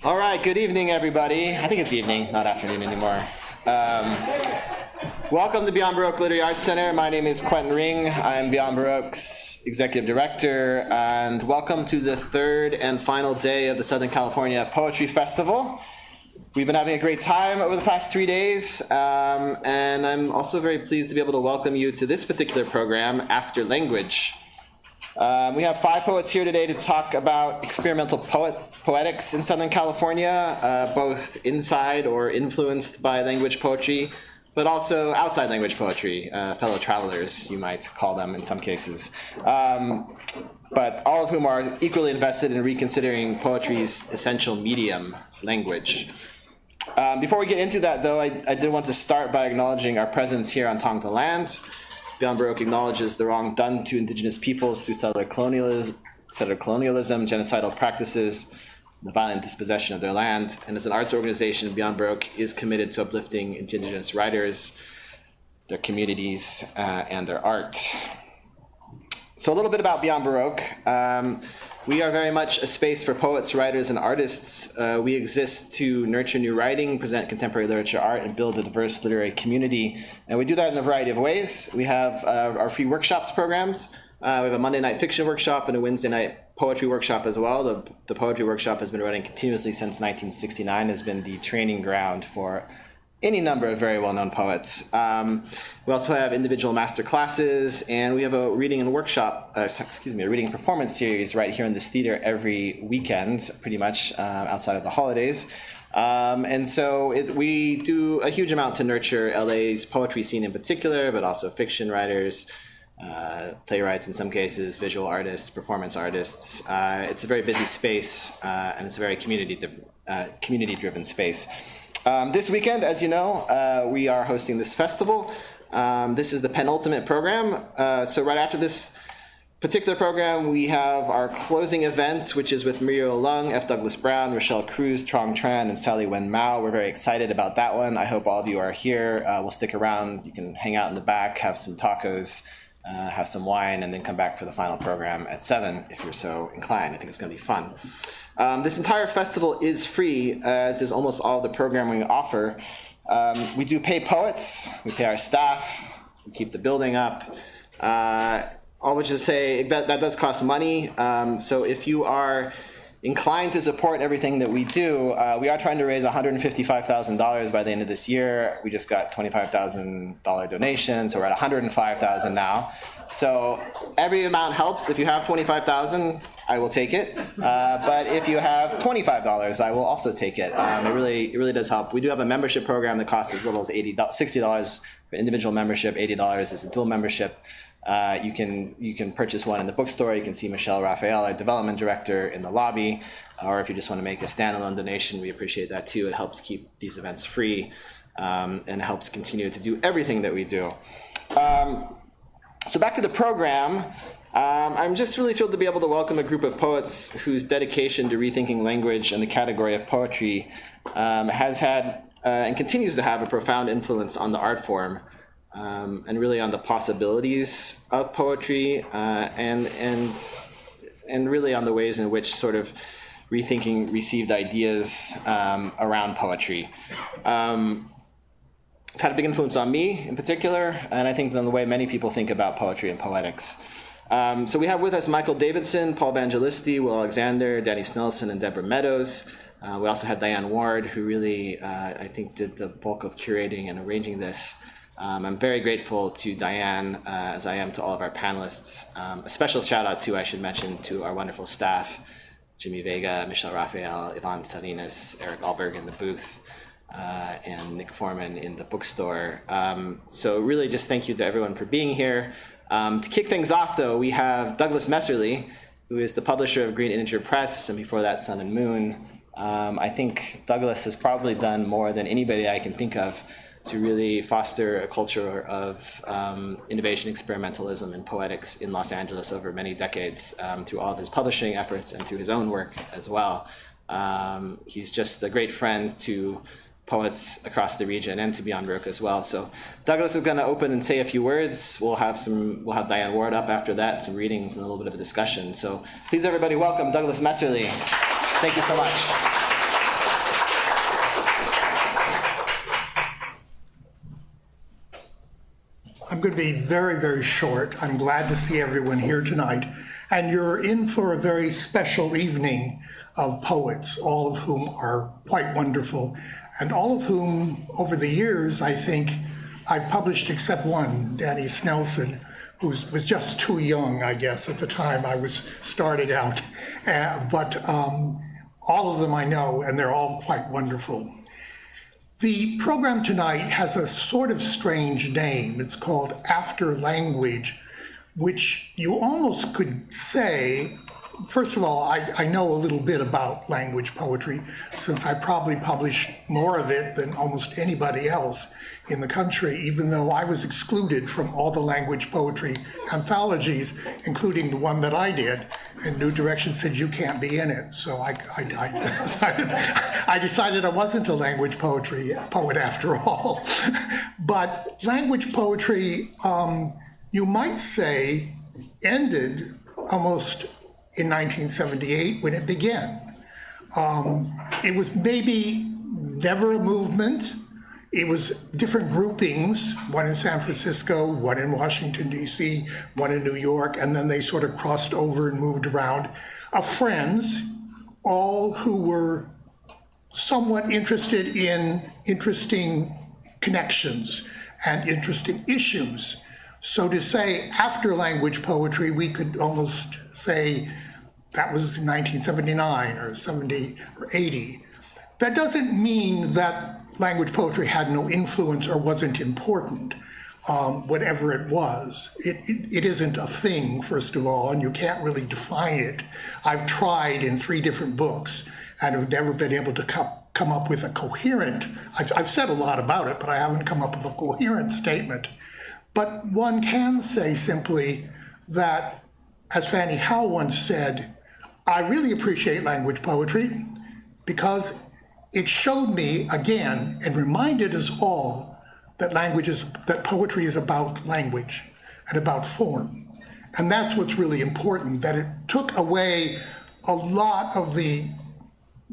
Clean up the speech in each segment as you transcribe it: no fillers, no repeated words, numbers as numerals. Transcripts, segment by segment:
All right, good evening, everybody. I think it's evening, not afternoon anymore. Welcome to Beyond Baroque Literary Arts Center. My name is Quentin Ring. I'm Beyond Baroque's executive director, and welcome to the third and final day of the Southern California Poetry Festival. We've been having a great time over the past 3 days, and I'm also very pleased to be able to welcome you to this particular program, After Language. We have 5 poets here today to talk about experimental poetics in Southern California, both inside or influenced by language poetry, but also outside language poetry, fellow travelers, you might call them in some cases. But all of whom are equally invested in reconsidering poetry's essential medium, language. Before we get into that, though, I did want to start by acknowledging our presence here on Tongva land. Beyond Baroque acknowledges the wrong done to indigenous peoples through settler colonialism, genocidal practices, the violent dispossession of their land. And as an arts organization, Beyond Baroque is committed to uplifting indigenous writers, their communities, and their art. So a little bit about Beyond Baroque. We are very much a space for poets, writers, and artists. We exist to nurture new writing, present contemporary literature art, and build a diverse literary community. And we do that in a variety of ways. We have our free workshops programs. We have a Monday night fiction workshop and a Wednesday night poetry workshop as well. The poetry workshop has been running continuously since 1969, has been the training ground for any number of very well-known poets. We also have individual master classes, and we have a reading and workshop, a reading and performance series right here in this theater every weekend, pretty much outside of the holidays. And so we do a huge amount to nurture LA's poetry scene in particular, but also fiction writers, playwrights in some cases, visual artists, performance artists. It's a very busy space, and it's a very community-driven space. This weekend, as you know, we are hosting this festival. This is the penultimate program. So right after this particular program, we have our closing event, which is with Muriel Lung, F. Douglas Brown, Rochelle Cruz, Trong Tran, and Sally Wen Mao. We're very excited about that one. I hope all of you are here. We'll stick around. You can hang out in the back, have some tacos, have some wine, and then come back for the final program at 7 if you're so inclined. I think it's going to be fun. This entire festival is free, as is almost all the programming we offer. We do pay poets, we pay our staff, we keep the building up. All which is to say that does cost money. So if you are inclined to support everything that we do, we are trying to raise $155,000 by the end of this year. We just got $25,000 donation, so we're at $105,000 now. So every amount helps. If you have $25,000, I will take it. But if you have $25, I will also take it. It really does help. We do have a membership program that costs as little as $60 for individual membership. $80 is a dual membership. You can purchase one in the bookstore. You can see Michelle Raphael, our development director, in the lobby. Or if you just want to make a standalone donation, we appreciate that too. It helps keep these events free and helps continue to do everything that we do. So back to the program. I'm just really thrilled to be able to welcome a group of poets whose dedication to rethinking language and the category of poetry has had and continues to have a profound influence on the art form. And really on the possibilities of poetry, and really on the ways in which sort of rethinking received ideas around poetry. It's had a big influence on me in particular, and I think on the way many people think about poetry and poetics. So we have with us Michael Davidson, Paul Evangelisti, Will Alexander, Danny Snelson, and Deborah Meadows. We also had Diane Ward, who really, I think, did the bulk of curating and arranging this. I'm very grateful to Diane, as I am to all of our panelists. A special shout out to, I should mention, to our wonderful staff, Jimmy Vega, Michelle Raphael, Yvonne Salinas, Eric Alberg in the booth, and Nick Foreman in the bookstore. So really just thank you to everyone for being here. To kick things off, though, we have Douglas Messerly, who is the publisher of Green Integer Press, and before that, Sun and Moon. I think Douglas has probably done more than anybody I can think of to really foster a culture of innovation, experimentalism, and poetics in Los Angeles over many decades through all of his publishing efforts and through his own work as well. He's just a great friend to poets across the region and to Beyond Baroque as well. So Douglas is going to open and say a few words. We'll have Diane Ward up after that, some readings and a little bit of a discussion. So please everybody welcome Douglas Messerly. Thank you so much. I'm going to be very, very short. I'm glad to see everyone here tonight. And you're in for a very special evening of poets, all of whom are quite wonderful, and all of whom, over the years, I think, I've published except one, Danny Snelson, who was just too young, I guess, at the time I was started out. But all of them I know, and they're all quite wonderful. The program tonight has a sort of strange name. It's called After Language, which you almost could say, first of all, I know a little bit about language poetry, since I probably published more of it than almost anybody else in the country, even though I was excluded from all the language poetry anthologies, including the one that I did, and New Direction said, you can't be in it. So I decided I wasn't a language poet after all. But language poetry, you might say, ended almost in 1978 when it began. It was maybe never a movement. It was different groupings, one in San Francisco, one in Washington, D.C., one in New York, and then they sort of crossed over and moved around, of friends, all who were somewhat interested in interesting connections and interesting issues. So to say after language poetry, we could almost say that was 1979 or 70 or 80. That doesn't mean that language poetry had no influence or wasn't important, whatever it was. It isn't a thing, first of all, and you can't really define it. I've tried in 3 different books and have never been able to come up with a coherent, I've said a lot about it, but I haven't come up with a coherent statement. But one can say simply that, as Fanny Howe once said, I really appreciate language poetry because it showed me again and reminded us all that that poetry is about language and about form. And that's what's really important, that it took away a lot of the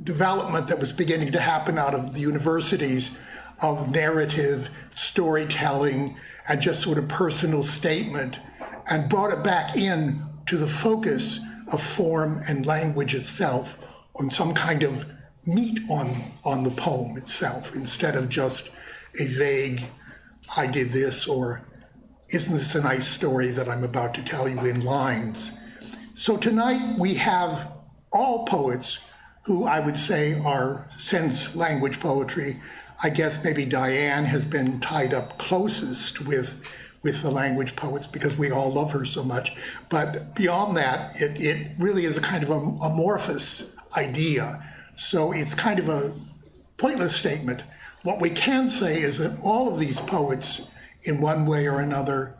development that was beginning to happen out of the universities of narrative, storytelling, and just sort of personal statement, and brought it back in to the focus of form and language itself on some kind of meat on the poem itself, instead of just a vague, I did this, or isn't this a nice story that I'm about to tell you in lines. So tonight we have all poets who I would say are sense language poetry. I guess maybe Diane has been tied up closest with the language poets because we all love her so much. But beyond that, it really is a kind of amorphous idea. So it's kind of a pointless statement. What we can say is that all of these poets, in one way or another,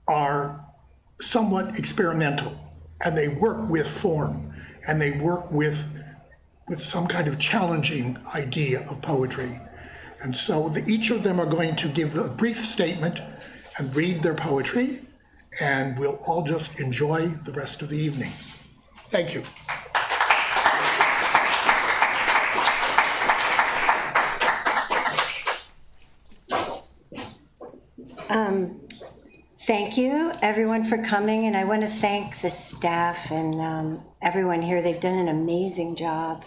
are somewhat experimental, and they work with form, and they work with some kind of challenging idea of poetry. And so each of them are going to give a brief statement and read their poetry, and we'll all just enjoy the rest of the evening. Thank you. Thank you, everyone, for coming, and I want to thank the staff and everyone here. They've done an amazing job.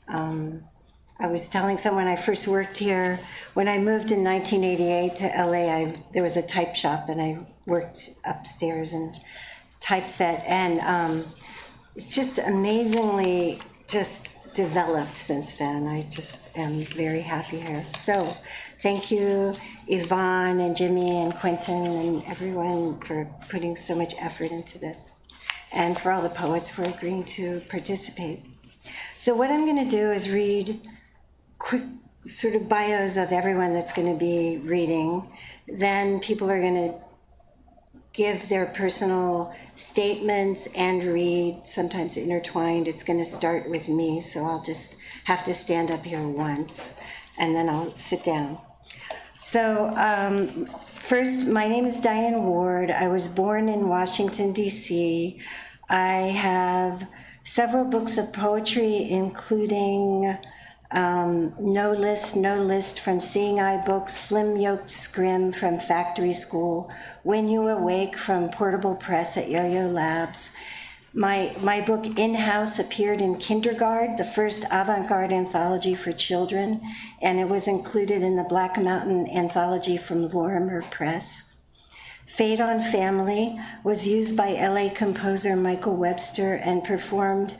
I was telling someone I first worked here, when I moved in 1988 to LA, there was a type shop, and I worked upstairs in typeset, and it's just amazingly just developed since then. I just am very happy here. So thank you, Yvonne and Jimmy and Quentin and everyone for putting so much effort into this, and for all the poets for agreeing to participate. So what I'm going to do is read quick sort of bios of everyone that's going to be reading. Then people are going to give their personal statements and read, sometimes intertwined. It's going to start with me, so I'll just have to stand up here once, and then I'll sit down. So first, my name is Diane Ward. I was born in Washington, D.C. I have several books of poetry, including No List from Seeing Eye Books, Flim Yoked Scrim from Factory School, When You Awake from Portable Press at Yo-Yo Labs. My book In-House appeared in Kindergarten, the first avant-garde anthology for children, and it was included in the Black Mountain anthology from Lorimer Press. Fade on Family was used by LA composer Michael Webster and performed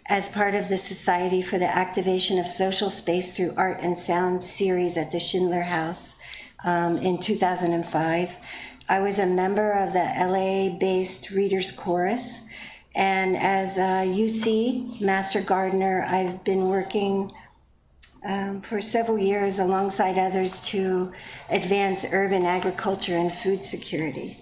as part of the Society for the Activation of Social Space Through Art and Sound series at the Schindler House in 2005. I was a member of the LA-based Readers Chorus, and as a UC Master Gardener, I've been working for several years alongside others to advance urban agriculture and food security.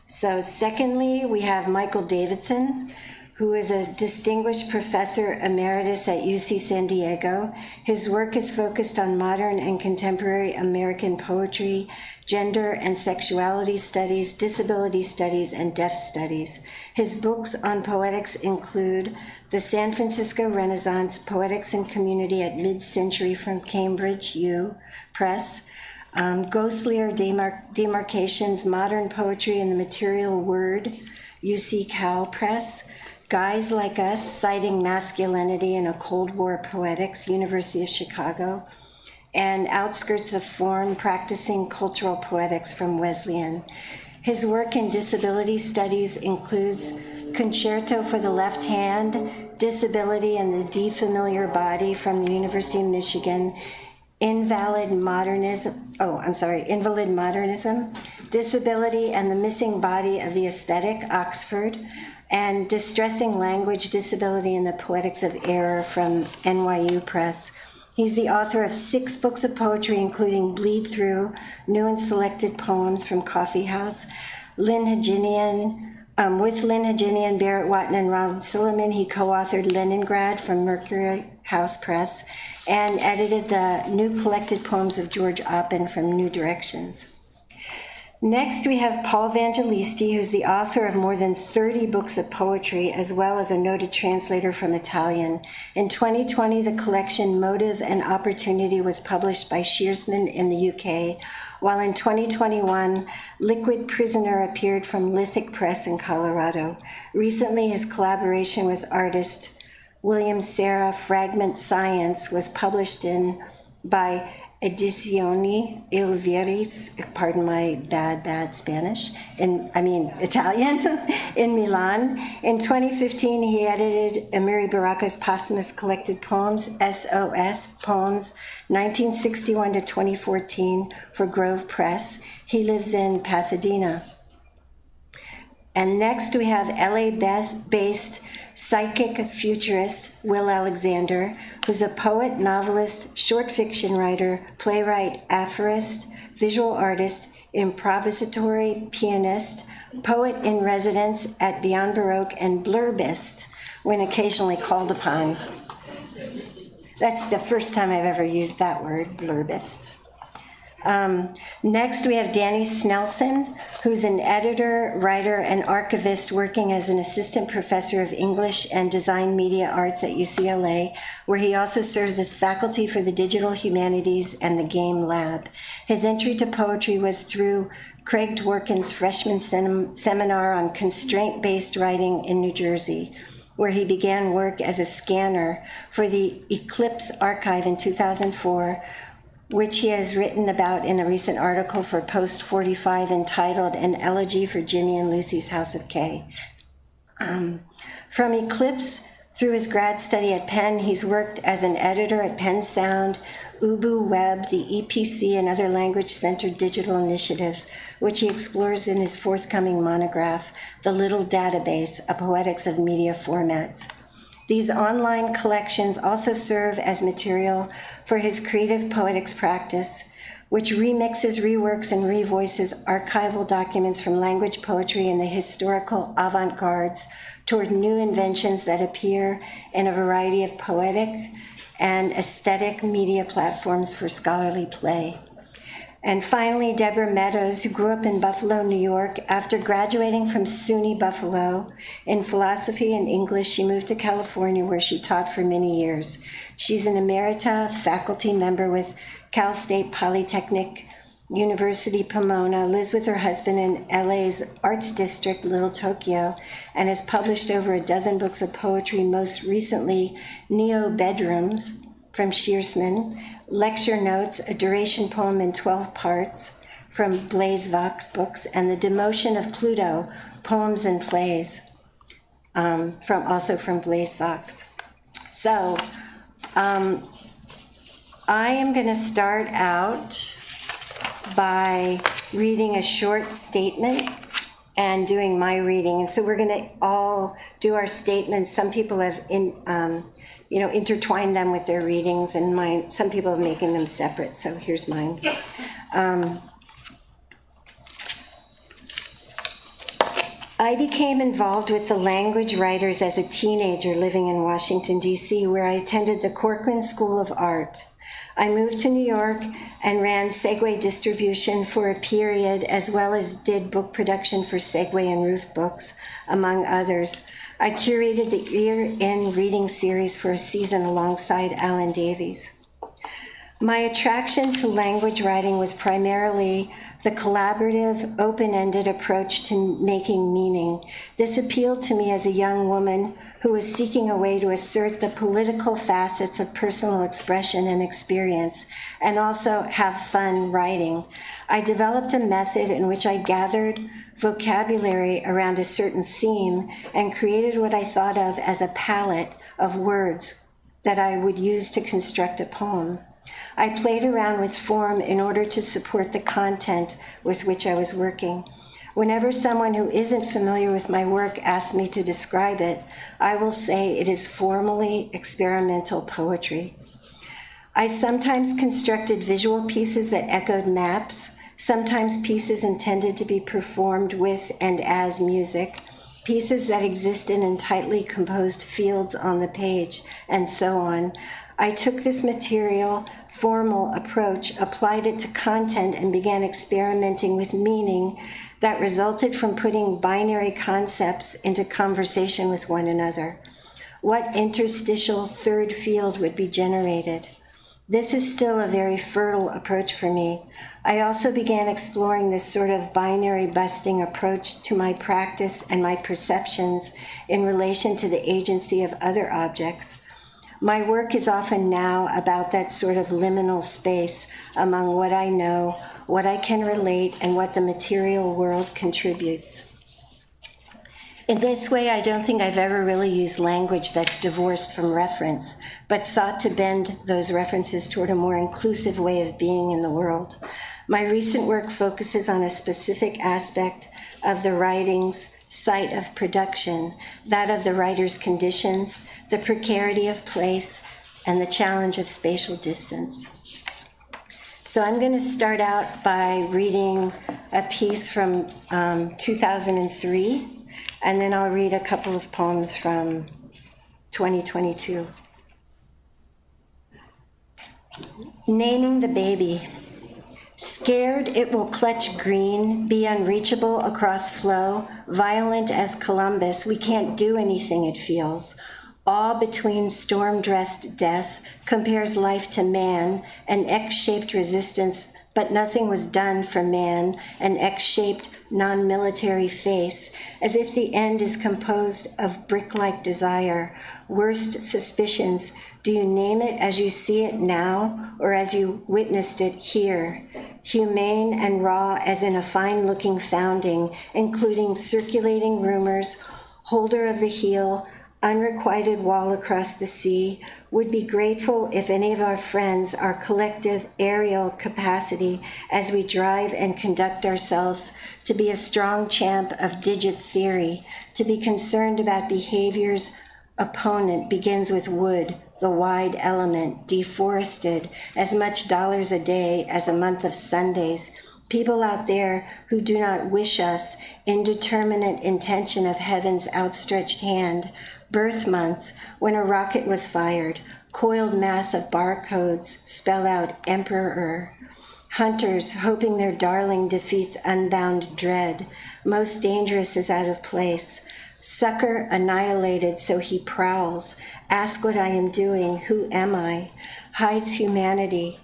So secondly, we have Michael Davidson, who is a distinguished professor emeritus at UC San Diego. His work is focused on modern and contemporary American poetry, gender and sexuality studies, disability studies, and deaf studies. His books on poetics include The San Francisco Renaissance, Poetics and Community at Mid-Century from Cambridge U Press, Ghostlier Demarcations, Modern Poetry and the Material Word, UC Cal Press, Guys Like Us, Citing Masculinity in a Cold War Poetics, University of Chicago, and Outskirts of Form, Practicing Cultural Poetics from Wesleyan. His work in disability studies includes Concerto for the Left Hand, Disability and the Defamiliar Body from the University of Michigan, Invalid Modernism, Disability and the Missing Body of the Aesthetic, Oxford, and Distressing Language, Disability and the Poetics of Error from NYU Press. He's the author of 6 books of poetry, including Bleed Through, New and Selected Poems from Coffee House, with Lynn Haginian, Barrett Watton, and Ronald Silliman. He co-authored Leningrad from Mercury House Press and edited the New Collected Poems of George Oppen from New Directions. Next, we have Paul Evangelisti, who's the author of more than 30 books of poetry, as well as a noted translator from Italian. In 2020, the collection Motive and Opportunity was published by Shearsman in the UK, while in 2021, Liquid Prisoner appeared from Lithic Press in Colorado. Recently, his collaboration with artist William Serra, Fragment Science, was published by Edizioni Ilveris, pardon my bad Spanish, Italian, in Milan. In 2015, he edited Amiri Baraka's posthumous collected poems, SOS Poems, 1961 to 2014, for Grove Press. He lives in Pasadena. And next we have LA-based psychic futurist Will Alexander, who's a poet, novelist, short fiction writer, playwright, aphorist, visual artist, improvisatory pianist, poet in residence at Beyond Baroque, and blurbist when occasionally called upon. That's the first time I've ever used that word, blurbist. Next, we have Danny Snelson, who's an editor, writer, and archivist working as an assistant professor of English and Design Media Arts at UCLA, where he also serves as faculty for the Digital Humanities and the Game Lab. His entry to poetry was through Craig Dworkin's freshman seminar on constraint-based writing in New Jersey, where he began work as a scanner for the Eclipse Archive in 2004, which he has written about in a recent article for Post 45 entitled An Elegy for Jimmy and Lucy's House of K. From Eclipse through his grad study at Penn, he's worked as an editor at Penn Sound, Ubu Web, the EPC, and other language-centered digital initiatives, which he explores in his forthcoming monograph, The Little Database, A Poetics of Media Formats. These online collections also serve as material for his creative poetics practice, which remixes, reworks, and revoices archival documents from language poetry and the historical avant-gardes toward new inventions that appear in a variety of poetic and aesthetic media platforms for scholarly play. And finally, Deborah Meadows, who grew up in Buffalo, New York. After graduating from SUNY Buffalo in philosophy and English, she moved to California, where she taught for many years. She's an emerita faculty member with Cal State Polytechnic University Pomona, lives with her husband in LA's Arts District, Little Tokyo, and has published over a dozen books of poetry, most recently Neo Bedrooms from Shearsman, Lecture Notes, a duration poem in 12 parts from Blaise Vox Books, and The Demotion of Pluto, Poems and Plays, from Blaise Vox. So I am going to start out by reading a short statement and doing my reading. And so we're going to all do our statements. Some people have intertwined them with their readings, and some people are making them separate. So here's mine. I became involved with the language writers as a teenager living in Washington, D.C., where I attended the Corcoran School of Art. I moved to New York and ran Segway distribution for a period, as well as did book production for Segway and Roof Books, among others. I curated the Ear In reading series for a season alongside Alan Davies. My attraction to language writing was primarily the collaborative, open-ended approach to making meaning. This appealed to me as a young woman who was seeking a way to assert the political facets of personal expression and experience, and also have fun writing. I developed a method in which I gathered vocabulary around a certain theme and created what I thought of as a palette of words that I would use to construct a poem. I played around with form in order to support the content with which I was working. Whenever someone who isn't familiar with my work asks me to describe it, I will say it is formally experimental poetry. I sometimes constructed visual pieces that echoed maps, sometimes pieces intended to be performed with and as music, pieces that existed in tightly composed fields on the page, and so on. I took this material, formal approach, applied it to content, and began experimenting with meaning that resulted from putting binary concepts into conversation with one another. What interstitial third field would be generated? This is still a very fertile approach for me. I also began exploring this sort of binary busting approach to my practice and my perceptions in relation to the agency of other objects. My work is often now about that sort of liminal space among what I know, what I can relate, and what the material world contributes. In this way, I don't think I've ever really used language that's divorced from reference, but sought to bend those references toward a more inclusive way of being in the world. My recent work focuses on a specific aspect of the writing's site of production, that of the writer's conditions, the precarity of place, and the challenge of spatial distance. So I'm going to start out by reading a piece from 2003, and then I'll read a couple of poems from 2022. Naming the baby. Scared it will clutch green, be unreachable across flow, violent as Columbus, we can't do anything it feels. Awe between storm-dressed death compares life to man, an X-shaped resistance, but nothing was done for man, an X-shaped non-military face, as if the end is composed of brick-like desire, worst suspicions. Do you name it as you see it now, or as you witnessed it here? Humane and raw as in a fine-looking founding, including circulating rumors, holder of the heel, unrequited wall across the sea, would be grateful if any of our friends, our collective aerial capacity as we drive and conduct ourselves to be a strong champ of digit theory, to be concerned about behavior's opponent begins with wood, the wide element, deforested, as much dollars a day as a month of Sundays. People out there who do not wish us indeterminate intention of heaven's outstretched hand. Birth month, when a rocket was fired, coiled mass of barcodes spell out emperor. Hunters hoping their darling defeats unbound dread. Most dangerous is out of place. Sucker annihilated, so he prowls. Ask what I am doing, who am I? Hides humanity.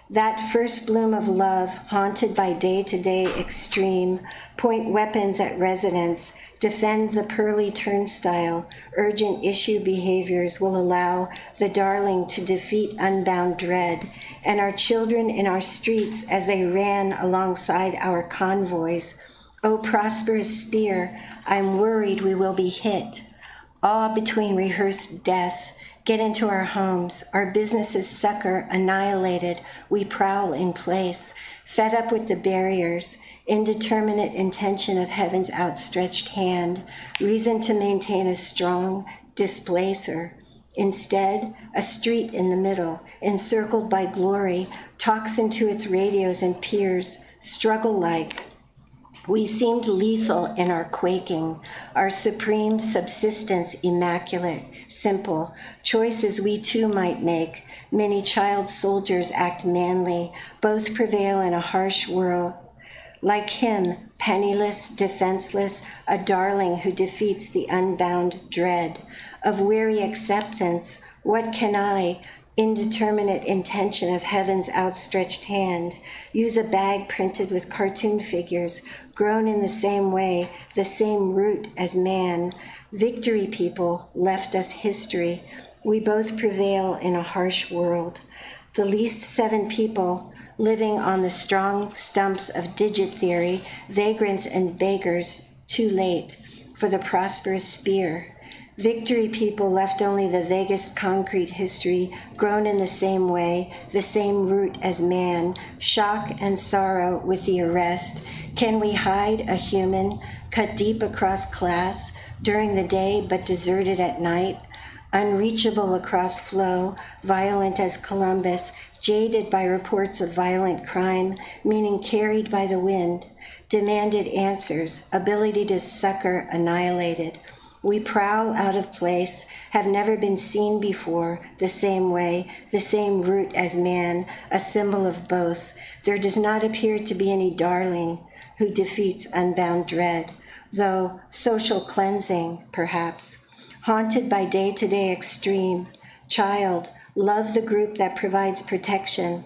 That first bloom of love, haunted by day-to-day extreme, point weapons at residents, defend the pearly turnstile, urgent issue behaviors will allow the darling to defeat unbound dread, and our children in our streets as they ran alongside our convoys. O prosperous spear, I'm worried we will be hit. Awe between rehearsed death. Get into our homes. Our businesses sucker annihilated. We prowl in place. Fed up with the barriers. Indeterminate intention of heaven's outstretched hand. Reason to maintain a strong displacer. Instead, a street in the middle, encircled by glory, talks into its radios and peers, struggle-like. We seemed lethal in our quaking, our supreme subsistence immaculate, simple, choices we too might make. Many child soldiers act manly, both prevail in a harsh world. Like him, penniless, defenseless, a darling who defeats the unbound dread. Of weary acceptance, what can I, indeterminate intention of heaven's outstretched hand, use a bag printed with cartoon figures, grown in the same way, the same root as man. Victory people left us history. We both prevail in a harsh world. The least 7 people living on the strong stumps of digit theory, vagrants and beggars, too late for the prosperous spear. Victory people left only the vaguest concrete history, grown in the same way, the same root as man, shock and sorrow with the arrest. Can we hide a human, cut deep across class, during the day but deserted at night? Unreachable across flow, violent as Columbus, jaded by reports of violent crime, meaning carried by the wind, demanded answers, ability to succor annihilated. We prowl out of place, have never been seen before, the same way, the same root as man, a symbol of both. There does not appear to be any darling who defeats unbound dread, though social cleansing, perhaps. Haunted by day-to-day extreme, child, love the group that provides protection.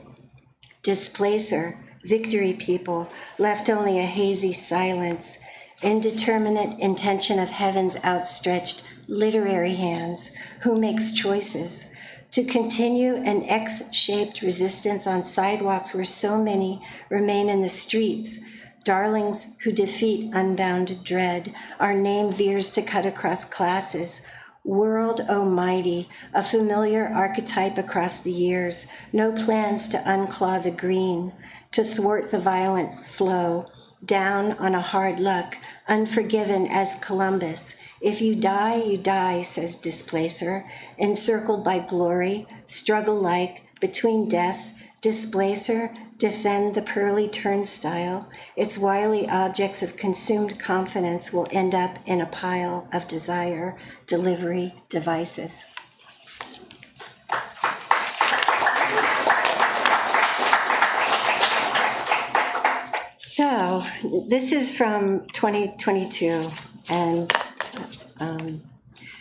Displacer, victory people, left only a hazy silence. Indeterminate intention of heaven's outstretched literary hands, who makes choices. To continue an X-shaped resistance on sidewalks where so many remain in the streets, darlings who defeat unbound dread, our name veers to cut across classes. World almighty, a familiar archetype across the years, no plans to unclaw the green, to thwart the violent flow, down on a hard luck, unforgiven as Columbus. If you die, says Displacer, encircled by glory, struggle like, between death, Displacer, defend the pearly turnstile. Its wily objects of consumed confidence will end up in a pile of desire delivery devices. So this is from 2022, and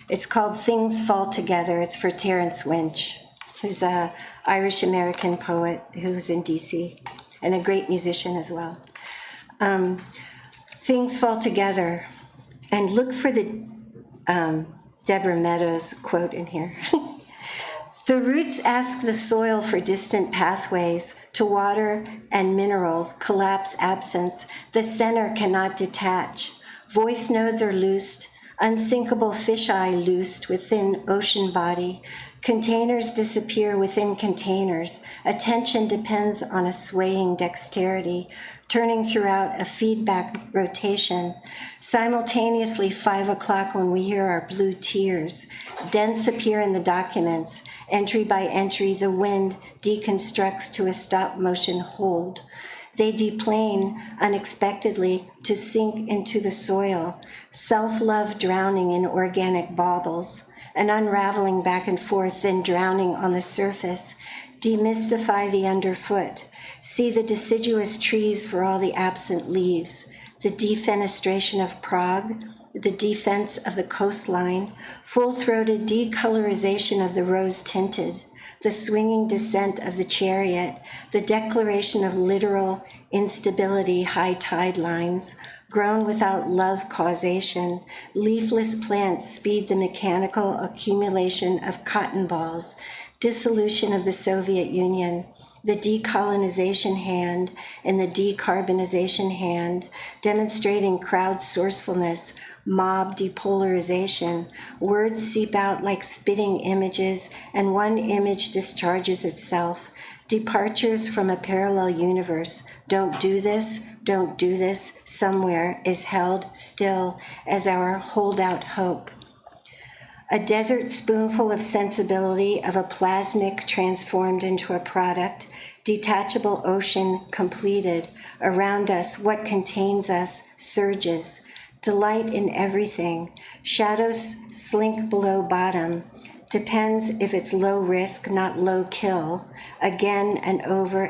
it's called Things Fall Together. It's for Terrence Winch, who's a Irish-American poet who's in DC and a great musician as well. Things fall together, and look for the Deborah Meadows quote in here. The roots ask the soil for distant pathways to water and minerals, collapse absence. The center cannot detach. Voice nodes are loosed, unsinkable fisheye loosed within ocean body. Containers disappear within containers. Attention depends on a swaying dexterity, turning throughout a feedback rotation. Simultaneously, 5 o'clock when we hear our blue tears. Dents appear in the documents. Entry by entry, the wind deconstructs to a stop-motion hold. They deplane unexpectedly to sink into the soil. Self-love drowning in organic baubles. an unraveling back and forth, then drowning on the surface. Demystify the underfoot. See the deciduous trees for all the absent leaves, the defenestration of Prague, the defense of the coastline, full-throated decolorization of the rose-tinted, the swinging descent of the chariot, the declaration of literal instability, high tide lines, grown without love causation, leafless plants speed the mechanical accumulation of cotton balls, dissolution of the Soviet Union, the decolonization hand and the decarbonization hand, demonstrating crowdsourcefulness, mob depolarization. Words seep out like spitting images, and one image discharges itself. Departures from a parallel universe. Don't do this, somewhere is held still as our holdout hope. A desert spoonful of sensibility of a plasmic transformed into a product, detachable ocean completed. Around us, what contains us surges. Delight in everything. Shadows slink below bottom. Depends if it's low risk, not low kill. Again and over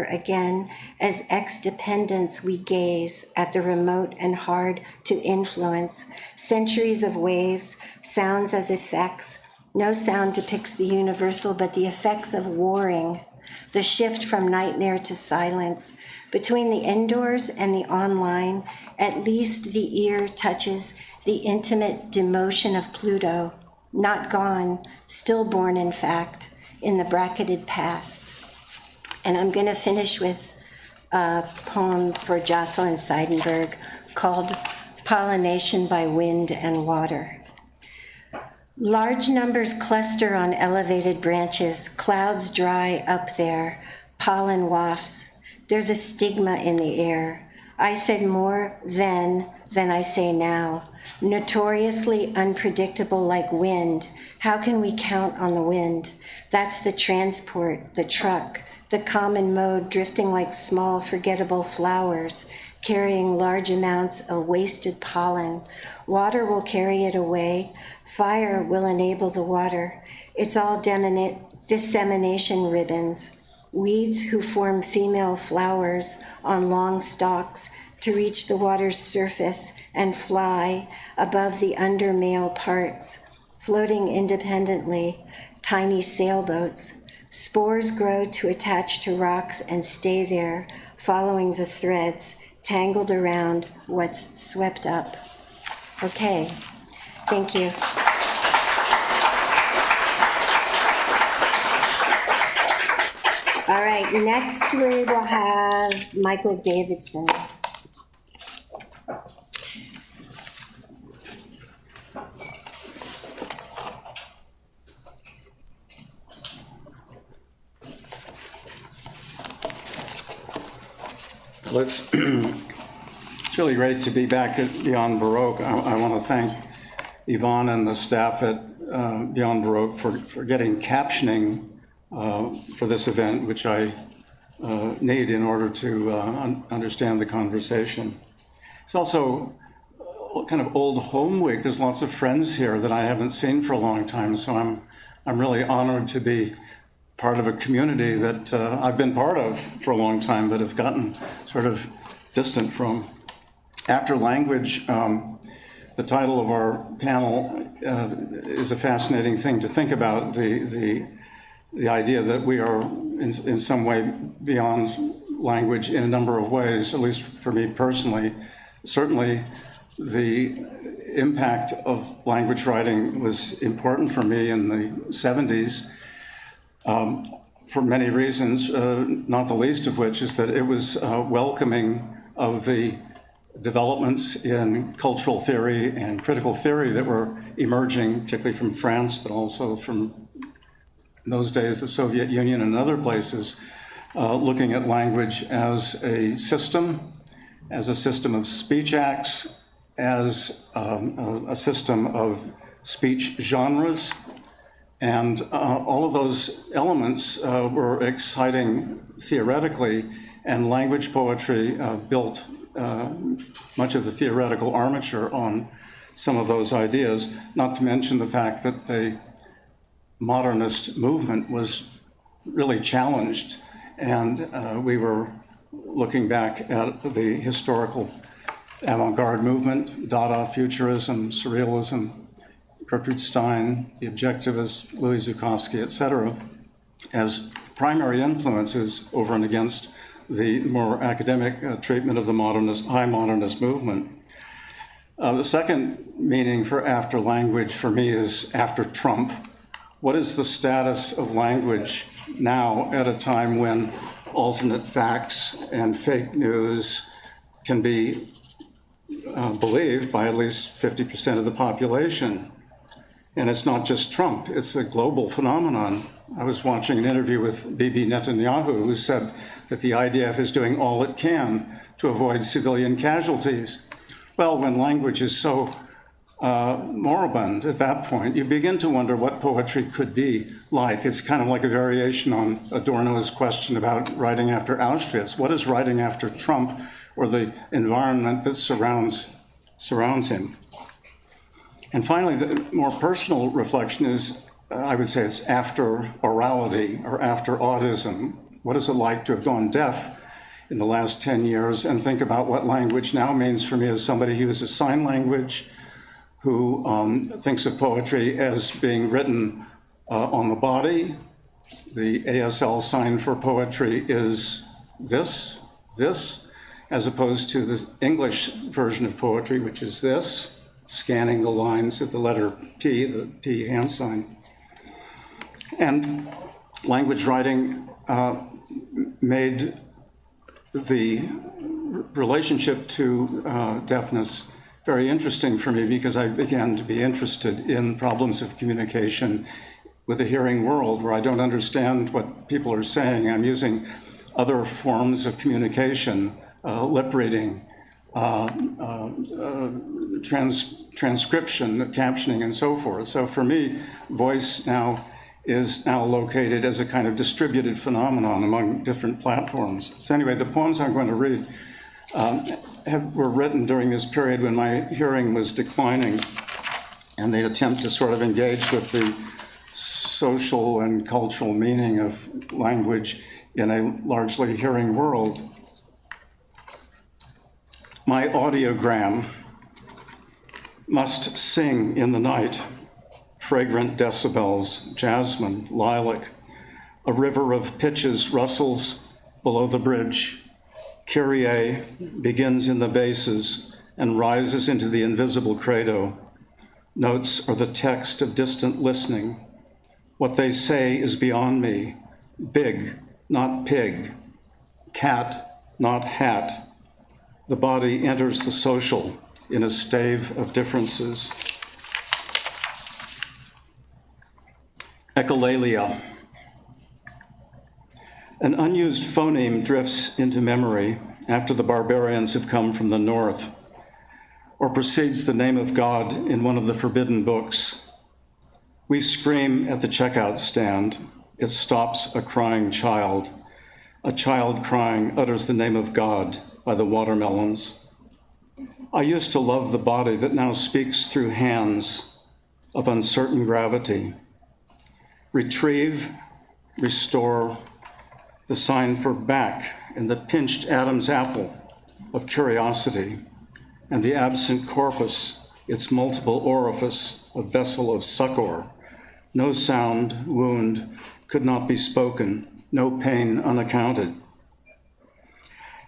again, as ex-dependents we gaze at the remote and hard to influence. Centuries of waves, sounds as effects. No sound depicts the universal, but the effects of warring. The shift from nightmare to silence. Between the indoors and the online, at least the ear touches the intimate demotion of Pluto. Not gone, stillborn in fact, in the bracketed past. And I'm going to finish with a poem for Jocelyn Seidenberg called Pollination by Wind and Water. Large numbers cluster on elevated branches, clouds dry up there, pollen wafts. There's a stigma in the air. I said more then than I say now. Notoriously unpredictable like wind. How can we count on the wind? That's the transport, the truck, the common mode drifting like small forgettable flowers, carrying large amounts of wasted pollen. Water will carry it away. Fire will enable the water. It's all dissemination ribbons. Weeds who form female flowers on long stalks to reach the water's surface and fly above the under male parts, floating independently, tiny sailboats. Spores grow to attach to rocks and stay there, following the threads tangled around what's swept up. Okay, thank you. All right, next we will have Michael Davidson. Well, it's really great to be back at Beyond Baroque. I want to thank Yvonne and the staff at Beyond Baroque for getting captioning for this event, which I need in order to understand the conversation. It's also kind of old home week. There's lots of friends here that I haven't seen for a long time, so I'm really honored to be part of a community that I've been part of for a long time, but have gotten sort of distant from. After language, the title of our panel is a fascinating thing to think about, the idea that we are in some way beyond language in a number of ways, at least for me personally. Certainly the impact of language writing was important for me in the 70s. For many reasons, not the least of which is that it was welcoming of the developments in cultural theory and critical theory that were emerging, particularly from France, but also from, in those days, the Soviet Union and other places, looking at language as a system of speech acts, as a system of speech genres. And all of those elements were exciting theoretically, and language poetry built much of the theoretical armature on some of those ideas, not to mention the fact that the modernist movement was really challenged. And we were looking back at the historical avant-garde movement, Dada, Futurism, Surrealism, Gertrude Stein, the Objectivists, Louis Zukowski, et cetera, as primary influences over and against the more academic treatment of the modernist, high modernist movement. The second meaning for after language for me is after Trump. What is the status of language now at a time when alternate facts and fake news can be believed by at least 50% of the population? And it's not just Trump, it's a global phenomenon. I was watching an interview with Bibi Netanyahu, who said that the IDF is doing all it can to avoid civilian casualties. Well, when language is so moribund at that point, you begin to wonder what poetry could be like. It's kind of like a variation on Adorno's question about writing after Auschwitz. What is writing after Trump or the environment that surrounds him? And finally, the more personal reflection is, I would say it's after orality or after autism. What is it like to have gone deaf in the last 10 years and think about what language now means for me as somebody who uses sign language, who thinks of poetry as being written on the body. The ASL sign for poetry is this, as opposed to the English version of poetry, which is this, scanning the lines at the letter P, the P hand sign. And language writing made the relationship to deafness very interesting for me, because I began to be interested in problems of communication with the hearing world, where I don't understand what people are saying. I'm using other forms of communication, lip reading, transcription, captioning, and so forth. So for me, voice is now located as a kind of distributed phenomenon among different platforms. So anyway, the poems I'm going to read were written during this period when my hearing was declining, and they attempt to sort of engage with the social and cultural meaning of language in a largely hearing world. My audiogram must sing in the night, fragrant decibels, jasmine, lilac. A river of pitches rustles below the bridge. Kyrie begins in the basses and rises into the invisible credo. Notes are the text of distant listening. What they say is beyond me. Big, not pig. Cat, not hat. The body enters the social in a stave of differences. Echolalia. An unused phoneme drifts into memory after the barbarians have come from the north, or precedes the name of God in one of the forbidden books. We scream at the checkout stand. It stops a crying child. A child crying utters the name of God by the watermelons. I used to love the body that now speaks through hands of uncertain gravity. Retrieve, restore, the sign for back in the pinched Adam's apple of curiosity, and the absent corpus, its multiple orifice, a vessel of succor. No sound, wound, could not be spoken, no pain unaccounted.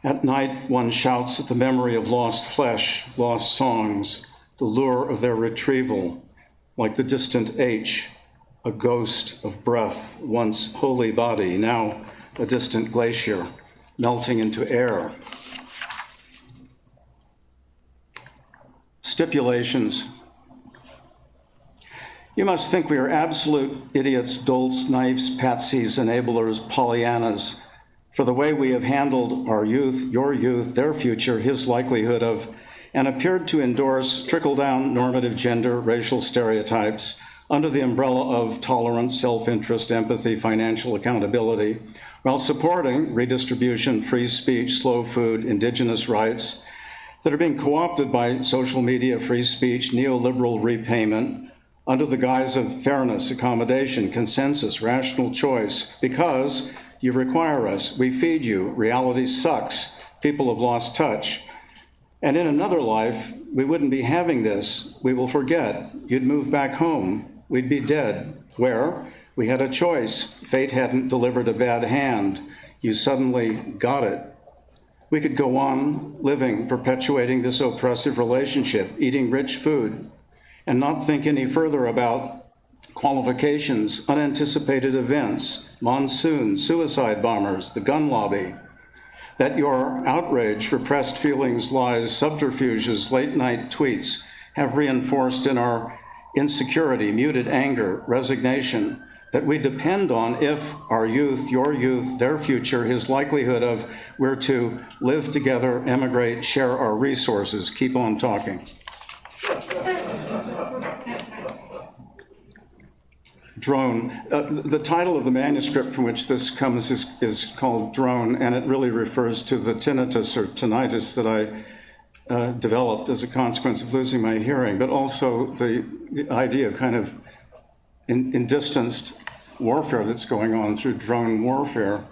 At night, one shouts at the memory of lost flesh, lost songs, the lure of their retrieval, like the distant H, a ghost of breath, once holy body, now a distant glacier, melting into air. Stipulations. You must think we are absolute idiots, dolts, knives, patsies, enablers, Pollyannas, for the way we have handled our youth, your youth, their future, his likelihood of, and appeared to endorse trickle-down normative gender, racial stereotypes under the umbrella of tolerance, self-interest, empathy, financial accountability, while supporting redistribution, free speech, slow food, indigenous rights, that are being co-opted by social media, free speech, neoliberal repayment, under the guise of fairness, accommodation, consensus, rational choice, because you require us, we feed you, reality sucks, people have lost touch. And in another life, we wouldn't be having this. We will forget. You'd move back home. We'd be dead. Where? We had a choice. Fate hadn't delivered a bad hand. You suddenly got it. We could go on living, perpetuating this oppressive relationship, eating rich food, and not think any further about qualifications, unanticipated events, monsoons, suicide bombers, the gun lobby. That your outrage, repressed feelings, lies, subterfuges, late-night tweets have reinforced in our insecurity, muted anger, resignation, that we depend on if our youth, your youth, their future, his likelihood of we're to live together, emigrate, share our resources, keep on talking. Drone. The title of the manuscript from which this comes is called Drone, and it really refers to the tinnitus or tinnitus that I developed as a consequence of losing my hearing, but also the idea of kind of in distanced warfare that's going on through drone warfare.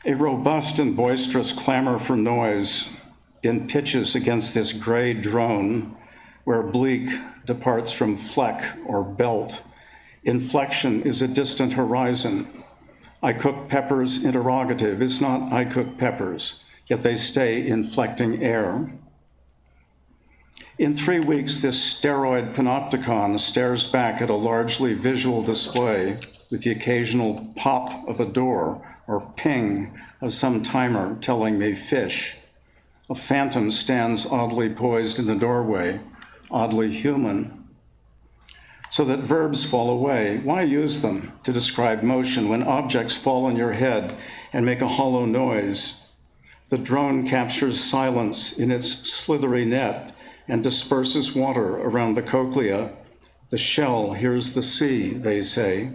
A robust and boisterous clamor for noise in pitches against this gray drone where bleak departs from fleck or belt. Inflection is a distant horizon. I cook peppers interrogative is not I cook peppers, yet they stay inflecting air. In 3 weeks, this steroid panopticon stares back at a largely visual display with the occasional pop of a door or ping of some timer telling me fish. A phantom stands oddly poised in the doorway, oddly human. So that verbs fall away. Why use them to describe motion when objects fall on your head and make a hollow noise? The drone captures silence in its slithery net and disperses water around the cochlea. The shell hears the sea, they say.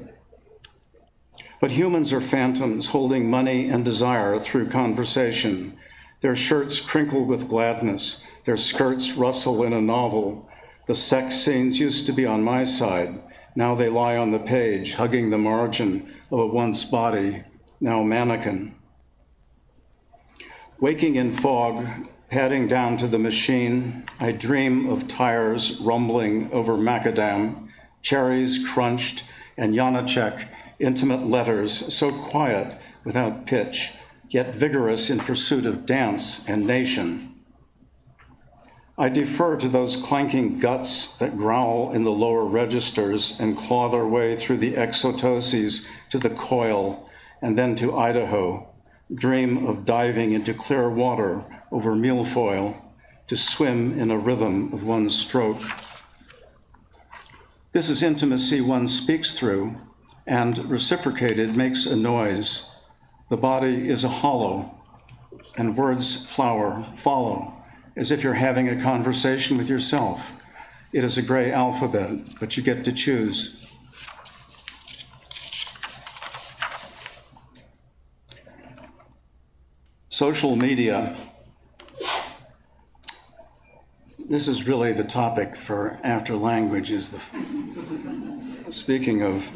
But humans are phantoms holding money and desire through conversation. Their shirts crinkle with gladness. Their skirts rustle in a novel. The sex scenes used to be on my side. Now they lie on the page, hugging the margin of a once body, now mannequin. Waking in fog, padding down to the machine, I dream of tires rumbling over macadam, cherries crunched, and Janacek, intimate letters, so quiet without pitch, yet vigorous in pursuit of dance and nation. I defer to those clanking guts that growl in the lower registers and claw their way through the exotoses to the coil and then to Idaho. Dream of diving into clear water over milfoil to swim in a rhythm of one stroke. This is intimacy one speaks through and reciprocated makes a noise. The body is a hollow and words follow, as if you're having a conversation with yourself. It is a gray alphabet, but you get to choose. Social media. This is really the topic for After Language, speaking of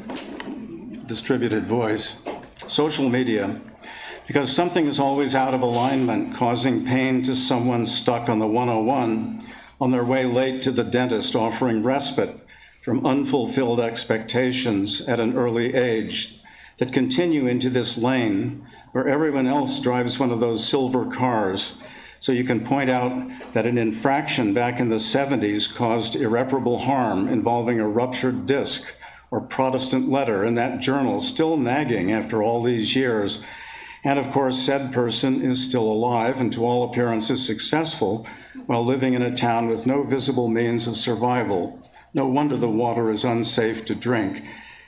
distributed voice. Social media, because something is always out of alignment, causing pain to someone stuck on the 101, on their way late to the dentist, offering respite from unfulfilled expectations at an early age that continue into this lane where everyone else drives one of those silver cars. So you can point out that an infraction back in the 70s caused irreparable harm involving a ruptured disc or Protestant letter in that journal, still nagging after all these years. And of course, said person is still alive and to all appearances successful while living in a town with no visible means of survival. No wonder the water is unsafe to drink.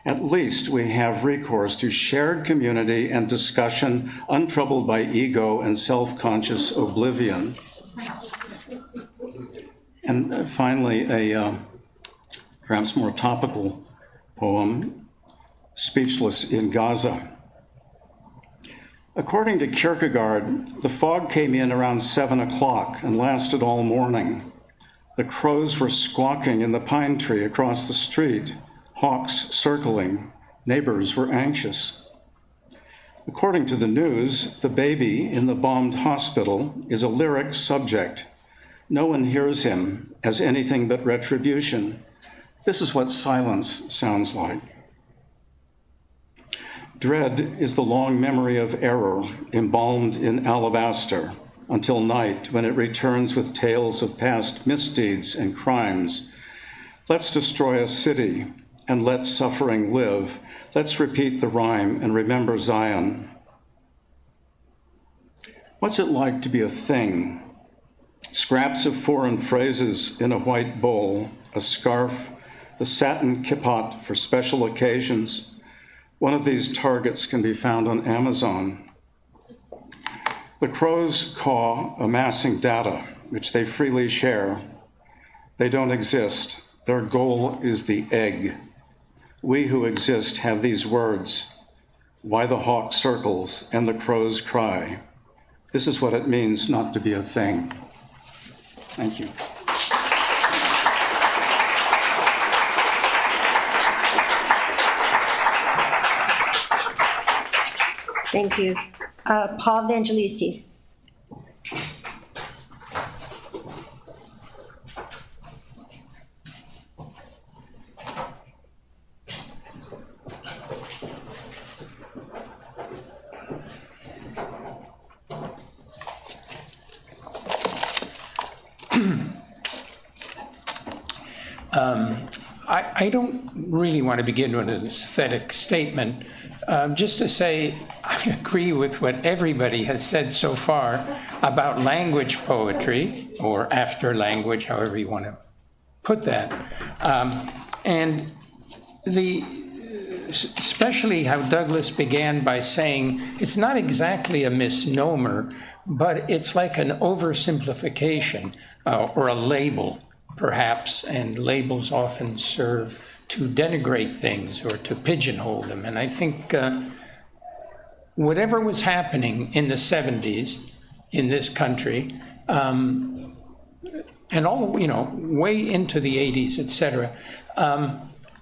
At least we have recourse to shared community and discussion, untroubled by ego and self-conscious oblivion. And finally, a perhaps more topical poem, Speechless in Gaza. According to Kierkegaard, the fog came in around 7 o'clock and lasted all morning. The crows were squawking in the pine tree across the street, hawks circling, neighbors were anxious. According to the news, the baby in the bombed hospital is a lyric subject. No one hears him as anything but retribution. This is what silence sounds like. Dread is the long memory of error embalmed in alabaster until night when it returns with tales of past misdeeds and crimes. Let's destroy a city and let suffering live. Let's repeat the rhyme and remember Zion. What's it like to be a thing? Scraps of foreign phrases in a white bowl, a scarf, the satin kippot for special occasions. One of these targets can be found on Amazon. The crows caw, amassing data, which they freely share. They don't exist. Their goal is the egg. We who exist have these words: why the hawk circles and the crows cry. This is what it means not to be a thing. Thank you. Thank you. Paul Vangelisi. I don't really want to begin with an aesthetic statement, just to say I agree with what everybody has said so far about language poetry, or after language, however you want to put that. And especially how Douglas began by saying it's not exactly a misnomer, but it's like an oversimplification or a label, perhaps, and labels often serve to denigrate things or to pigeonhole them. And I think whatever was happening in the 70s in this country, and all, way into the 80s, et cetera,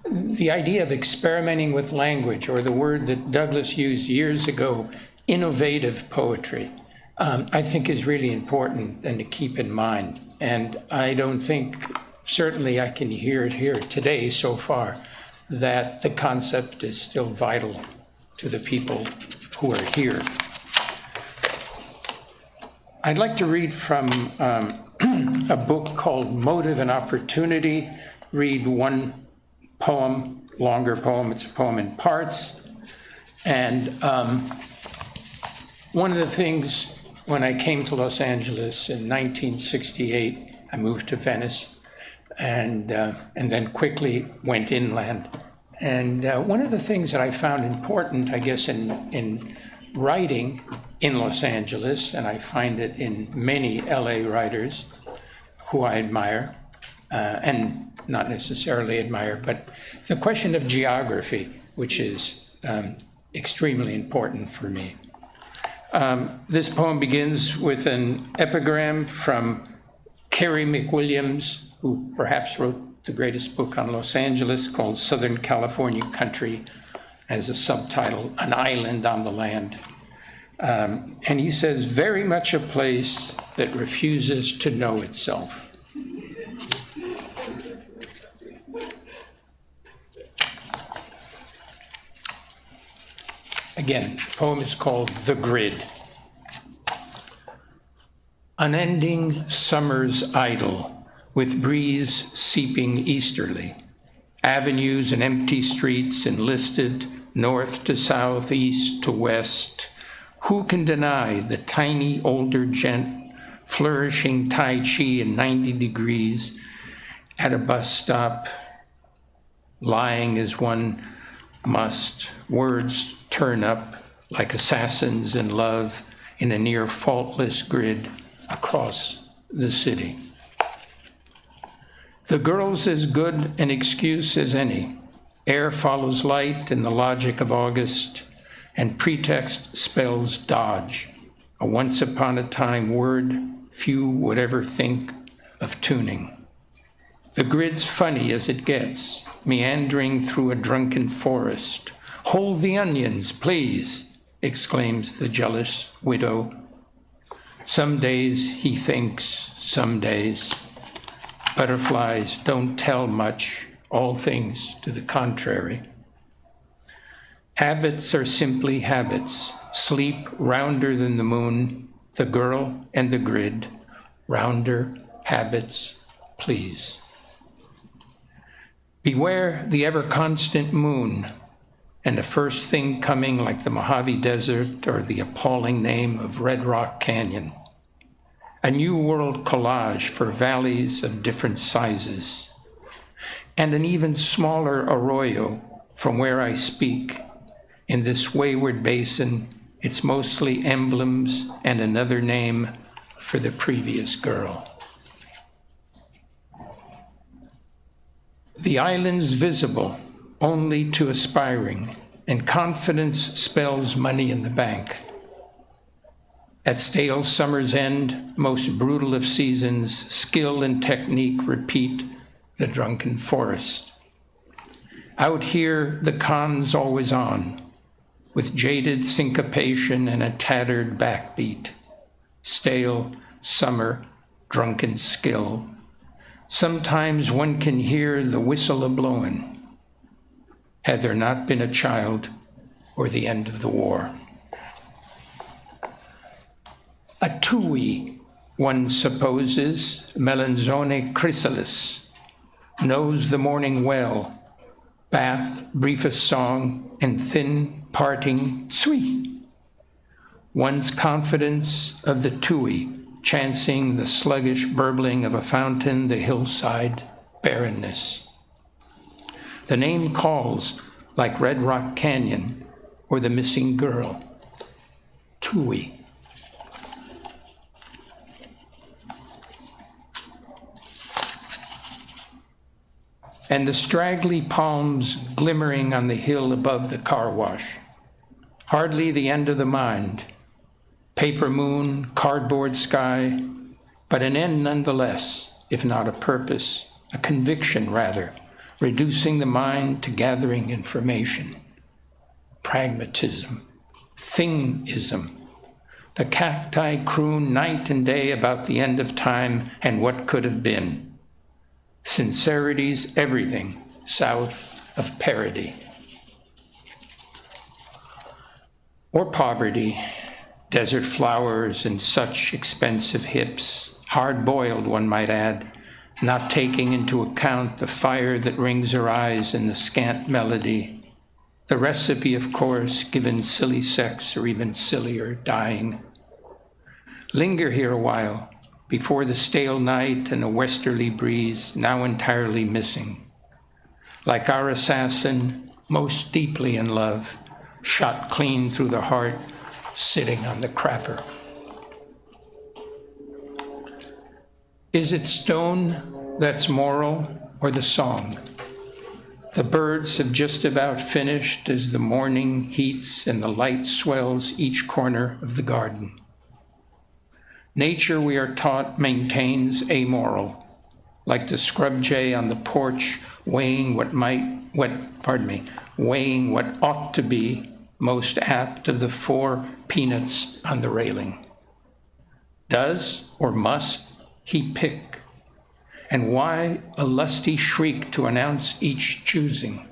the idea of experimenting with language, or the word that Douglas used years ago, innovative poetry, I think is really important and to keep in mind. And I don't think, certainly I can hear it here today so far, that the concept is still vital to the people who are here. I'd like to read from a book called Motive and Opportunity, read one poem, longer poem, it's a poem in parts. And one of the things, when I came to Los Angeles in 1968, I moved to Venice and then quickly went inland. And one of the things that I found important, I guess, in writing in Los Angeles, and I find it in many LA writers who I admire, and not necessarily admire, but the question of geography, which is extremely important for me. This poem begins with an epigram from Carrie McWilliams, who perhaps wrote the greatest book on Los Angeles, called Southern California Country, as a subtitle, An Island on the Land. And he says, very much a place that refuses to know itself. Again, the poem is called The Grid. Unending summer's idyll, with breeze seeping easterly, avenues and empty streets enlisted, north to south, east to west. Who can deny the tiny older gent flourishing Tai Chi in 90 degrees at a bus stop, lying as one must, words turn up like assassins in love in a near faultless grid across the city. The girl's as good an excuse as any. Air follows light in the logic of August. and pretext spells dodge, a once upon a time word few would ever think of tuning. The grid's funny as it gets, meandering through a drunken forest. "Hold the onions, please," exclaims the jealous widow. Some days he thinks, some days. Butterflies don't tell much, all things to the contrary. Habits are simply habits. Sleep rounder than the moon, the girl and the grid. Rounder habits, please. Beware the ever-constant moon, and the first thing coming like the Mojave Desert or the appalling name of Red Rock Canyon. A new world collage for valleys of different sizes, and an even smaller arroyo from where I speak. In this wayward basin, it's mostly emblems and another name for the previous girl. The island's visible only to aspiring, and confidence spells money in the bank. At stale summer's end, most brutal of seasons, skill and technique repeat the drunken forest. Out here, the con's always on, with jaded syncopation and a tattered backbeat. Stale, summer, drunken skill. Sometimes one can hear the whistle a-blowin', had there not been a child or the end of the war. A tui, one supposes, melanzone chrysalis, knows the morning well, bath, briefest song, and thin parting tsui. One's confidence of the tui, chancing the sluggish burbling of a fountain, the hillside barrenness. The name calls like Red Rock Canyon or the missing girl. Tui. And the straggly palms glimmering on the hill above the car wash. Hardly the end of the mind. Paper moon, cardboard sky, but an end nonetheless, if not a purpose, a conviction rather, reducing the mind to gathering information. Pragmatism, thingism. The cacti croon night and day about the end of time and what could have been. Sincerity's everything south of parody. Or poverty, desert flowers and such expensive hips, hard-boiled one might add, not taking into account the fire that rings her eyes in the scant melody. The recipe, of course, given silly sex or even sillier dying. Linger here a while, before the stale night and a westerly breeze now entirely missing. Like our assassin, most deeply in love, shot clean through the heart, sitting on the crapper. Is it stone that's moral or the song? The birds have just about finished as the morning heats and the light swells each corner of the garden. Nature, we are taught, maintains amoral, like the scrub jay on the porch, weighing what ought to be most apt of the 4 peanuts on the railing. Does or must he pick? And why a lusty shriek to announce each choosing?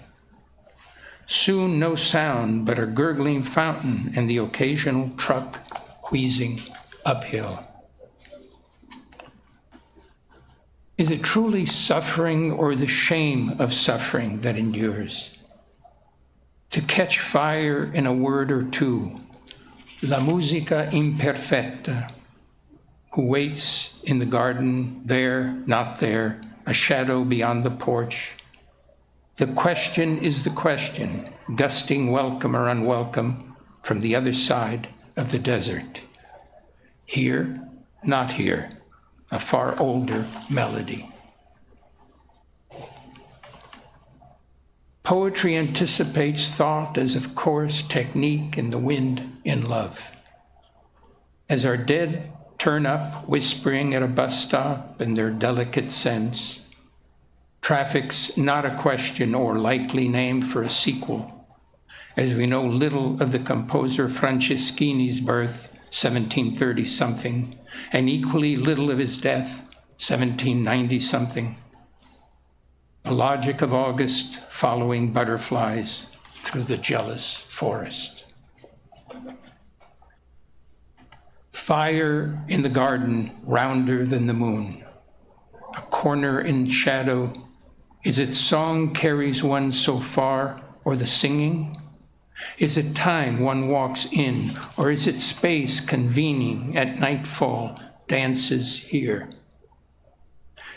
Soon no sound but a gurgling fountain and the occasional truck wheezing uphill. Is it truly suffering or the shame of suffering that endures? To catch fire in a word or two, la musica imperfecta, who waits in the garden, there, not there, a shadow beyond the porch. The question is the question, gusting welcome or unwelcome from the other side of the desert. Here, not here, a far older melody. Poetry anticipates thought as of course technique and the wind in love. As our dead turn up, whispering at a bus stop in their delicate sense, traffic's not a question or likely name for a sequel, as we know little of the composer Franceschini's birth, 1730-something, and equally little of his death, 1790-something. The logic of August following butterflies through the jealous forest. Fire in the garden, rounder than the moon. A corner in shadow. Is it song carries one so far, or the singing? Is it time one walks in, or is it space convening at nightfall, dances here?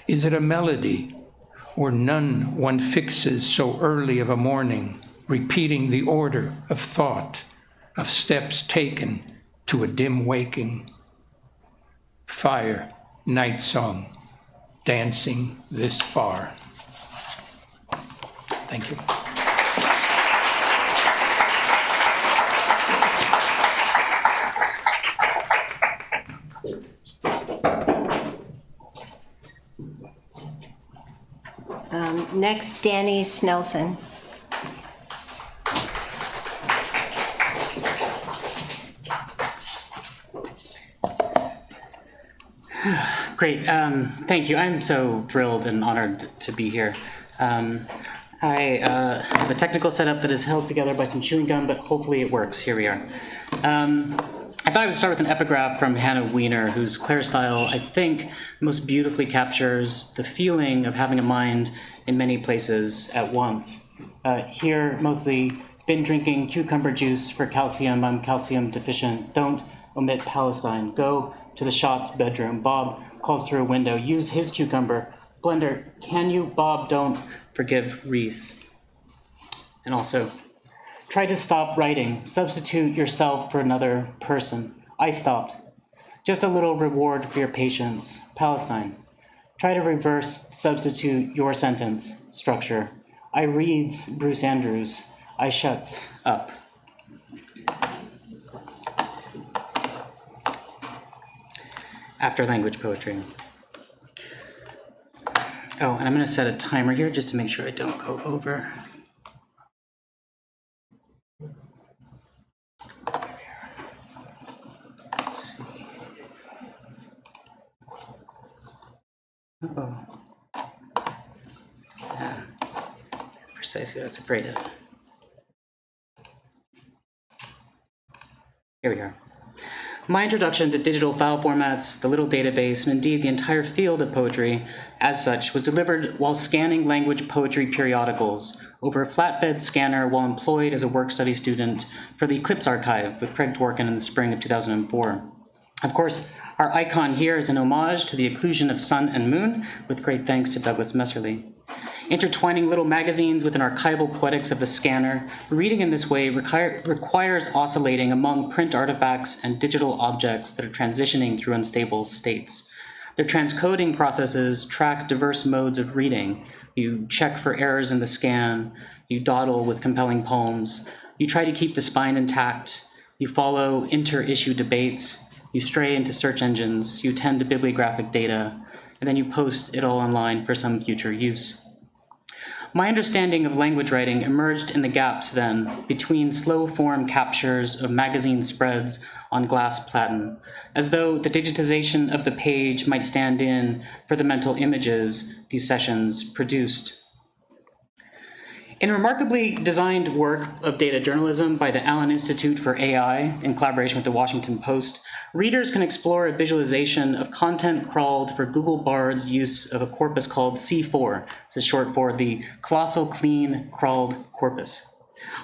Is it a melody, or none one fixes so early of a morning, repeating the order of thought, of steps taken to a dim waking? Fire, night song, dancing this far. Thank you. Next, Danny Snelson. Great, thank you. I'm so thrilled and honored to be here. I have a technical setup that is held together by some chewing gum, but hopefully it works. Here we are. I thought I would start with an epigraph from Hannah Wiener, whose Claire style, I think, most beautifully captures the feeling of having a mind in many places at once. Here, mostly, been drinking cucumber juice for calcium, I'm calcium deficient, don't omit Palestine, go to the Shot's bedroom, Bob calls through a window, use his cucumber, blender, can you, Bob, don't forgive Reese. And also, try to stop writing. Substitute yourself for another person. I stopped. Just a little reward for your patience. Palestine. Try to reverse substitute your sentence structure. I reads Bruce Andrews. I shuts up. After language poetry. Oh, and I'm going to set a timer here just to make sure I don't go over. Let's see. Uh-oh. Yeah, precisely what I was afraid of. Here we are. My introduction to digital file formats, the little database, and indeed the entire field of poetry, as such, was delivered while scanning language poetry periodicals over a flatbed scanner while employed as a work-study student for the Eclipse Archive with Craig Dworkin in the spring of 2004. Of course, our icon here is an homage to the occlusion of sun and moon, with great thanks to Douglas Messerly. Intertwining little magazines with an archival poetics of the scanner, reading in this way requires oscillating among print artifacts and digital objects that are transitioning through unstable states. Their transcoding processes track diverse modes of reading. You check for errors in the scan, you dawdle with compelling poems, you try to keep the spine intact, you follow inter-issue debates, you stray into search engines, you tend to bibliographic data, and then you post it all online for some future use. My understanding of language writing emerged in the gaps then between slow form captures of magazine spreads on glass platen, as though the digitization of the page might stand in for the mental images these sessions produced. In remarkably designed work of data journalism by the Allen Institute for AI in collaboration with the Washington Post, readers can explore a visualization of content crawled for Google Bard's use of a corpus called C4. This is short for the Colossal Clean Crawled Corpus.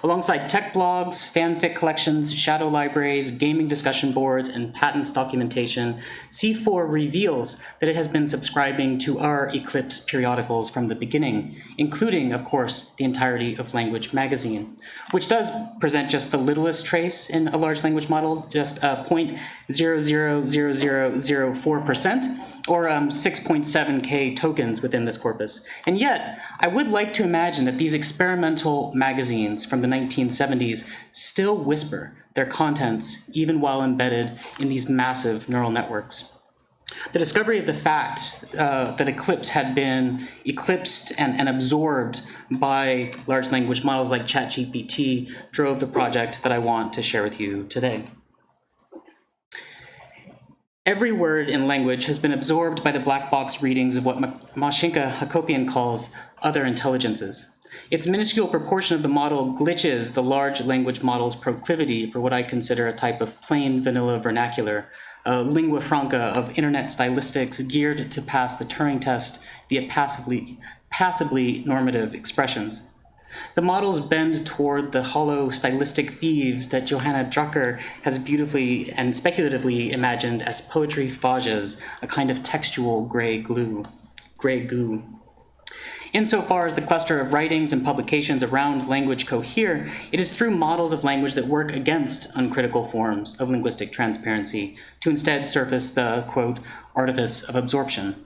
Alongside tech blogs, fanfic collections, shadow libraries, gaming discussion boards, and patents documentation, C4 reveals that it has been subscribing to our Eclipse periodicals from the beginning, including, of course, the entirety of Language magazine, which does present just the littlest trace in a large language model, just 0.00004%, or 6.7K tokens within this corpus. And yet, I would like to imagine that these experimental magazines from the 1970s still whisper their contents even while embedded in these massive neural networks. The discovery of the fact that Eclipse had been eclipsed and absorbed by large language models like ChatGPT drove the project that I want to share with you today. Every word in language has been absorbed by the black box readings of what Mashinka Hakopian calls other intelligences. Its minuscule proportion of the model glitches the large language model's proclivity for what I consider a type of plain vanilla vernacular, a lingua franca of internet stylistics geared to pass the Turing test via passively normative expressions. The models bend toward the hollow stylistic thieves that Johanna Drucker has beautifully and speculatively imagined as poetry phages, a kind of textual gray goo. Insofar as the cluster of writings and publications around language cohere, it is through models of language that work against uncritical forms of linguistic transparency to instead surface the, quote, artifice of absorption.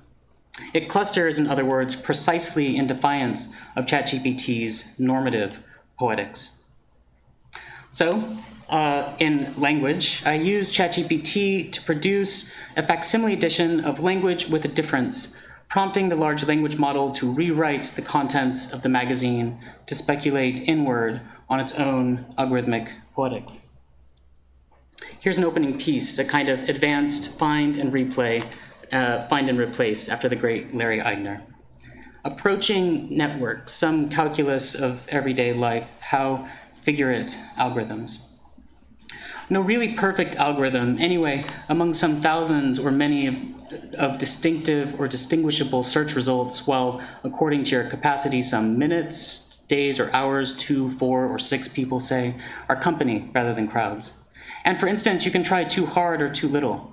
It clusters, in other words, precisely in defiance of ChatGPT's normative poetics. So, in language, I use ChatGPT to produce a facsimile edition of Language with a Difference, prompting the large language model to rewrite the contents of the magazine to speculate inward on its own algorithmic poetics. Here's an opening piece, a kind of advanced find and replace after the great Larry Eigner. Approaching networks, some calculus of everyday life, how figurate algorithms. No really perfect algorithm, anyway, among some thousands or many of distinctive or distinguishable search results, while according to your capacity, some minutes, days, or hours, 2, 4, or 6 people say, are company rather than crowds. And for instance, you can try too hard or too little.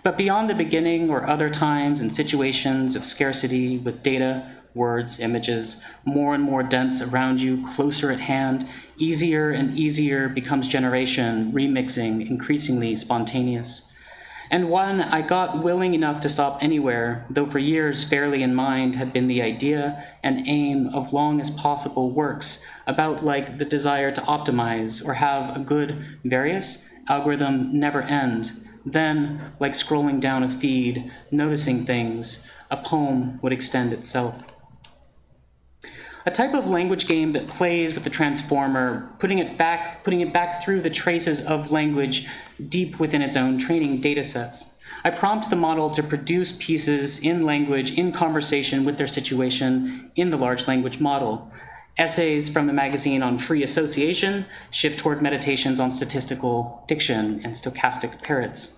But beyond the beginning or other times and situations of scarcity with data, words, images, more and more dense around you, closer at hand, easier and easier becomes generation, remixing, increasingly spontaneous. And one I got willing enough to stop anywhere, though for years fairly in mind had been the idea and aim of long as possible works about like the desire to optimize or have a good, various algorithm never end. Then, like scrolling down a feed, noticing things, a poem would extend itself. A type of language game that plays with the transformer, putting it back through the traces of language deep within its own training data sets. I prompt the model to produce pieces in language in conversation with their situation in the large language model. Essays from the magazine on free association shift toward meditations on statistical diction and stochastic parrots.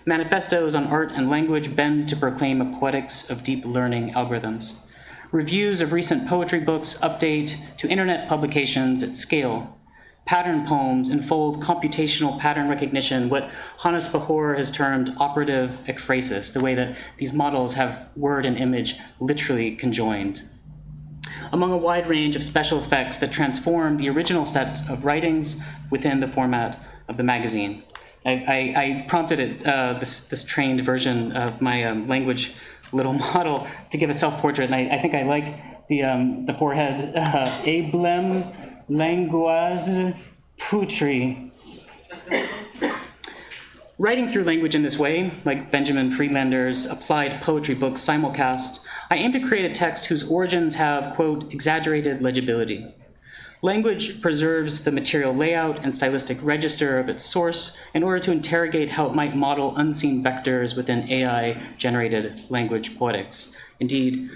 Manifestos on art and language bend to proclaim a poetics of deep learning algorithms. Reviews of recent poetry books update to internet publications at scale. Pattern poems enfold computational pattern recognition, what Hannes Bahor has termed operative ekphrasis, the way that these models have word and image literally conjoined. Among a wide range of special effects that transform the original set of writings within the format of the magazine. I prompted it, this trained version of my language little model to give a self-portrait, and I think I like the forehead, Ablem Langoise Poutry. Writing through language in this way, like Benjamin Friedlander's applied poetry book Simulcast, I aim to create a text whose origins have, quote, exaggerated legibility. Language preserves the material layout and stylistic register of its source in order to interrogate how it might model unseen vectors within AI-generated language poetics. Indeed,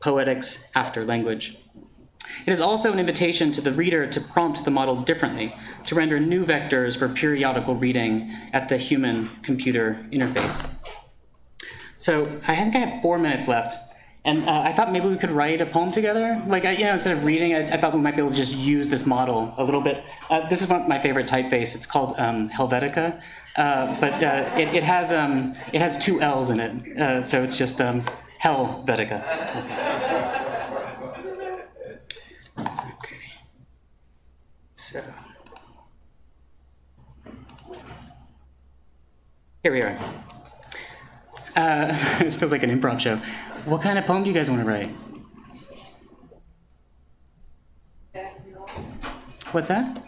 poetics after language. It is also an invitation to the reader to prompt the model differently, to render new vectors for periodical reading at the human-computer interface. So I think I have 4 minutes left, And I thought maybe we could write a poem together. Like, instead of reading, I thought we might be able to just use this model a little bit. This is one of my favorite typeface. It's called Helvetica, but it has two L's in it, so it's just Helvetica. Okay. So here we are. This feels like an improv show. What kind of poem do you guys want to write? What's that?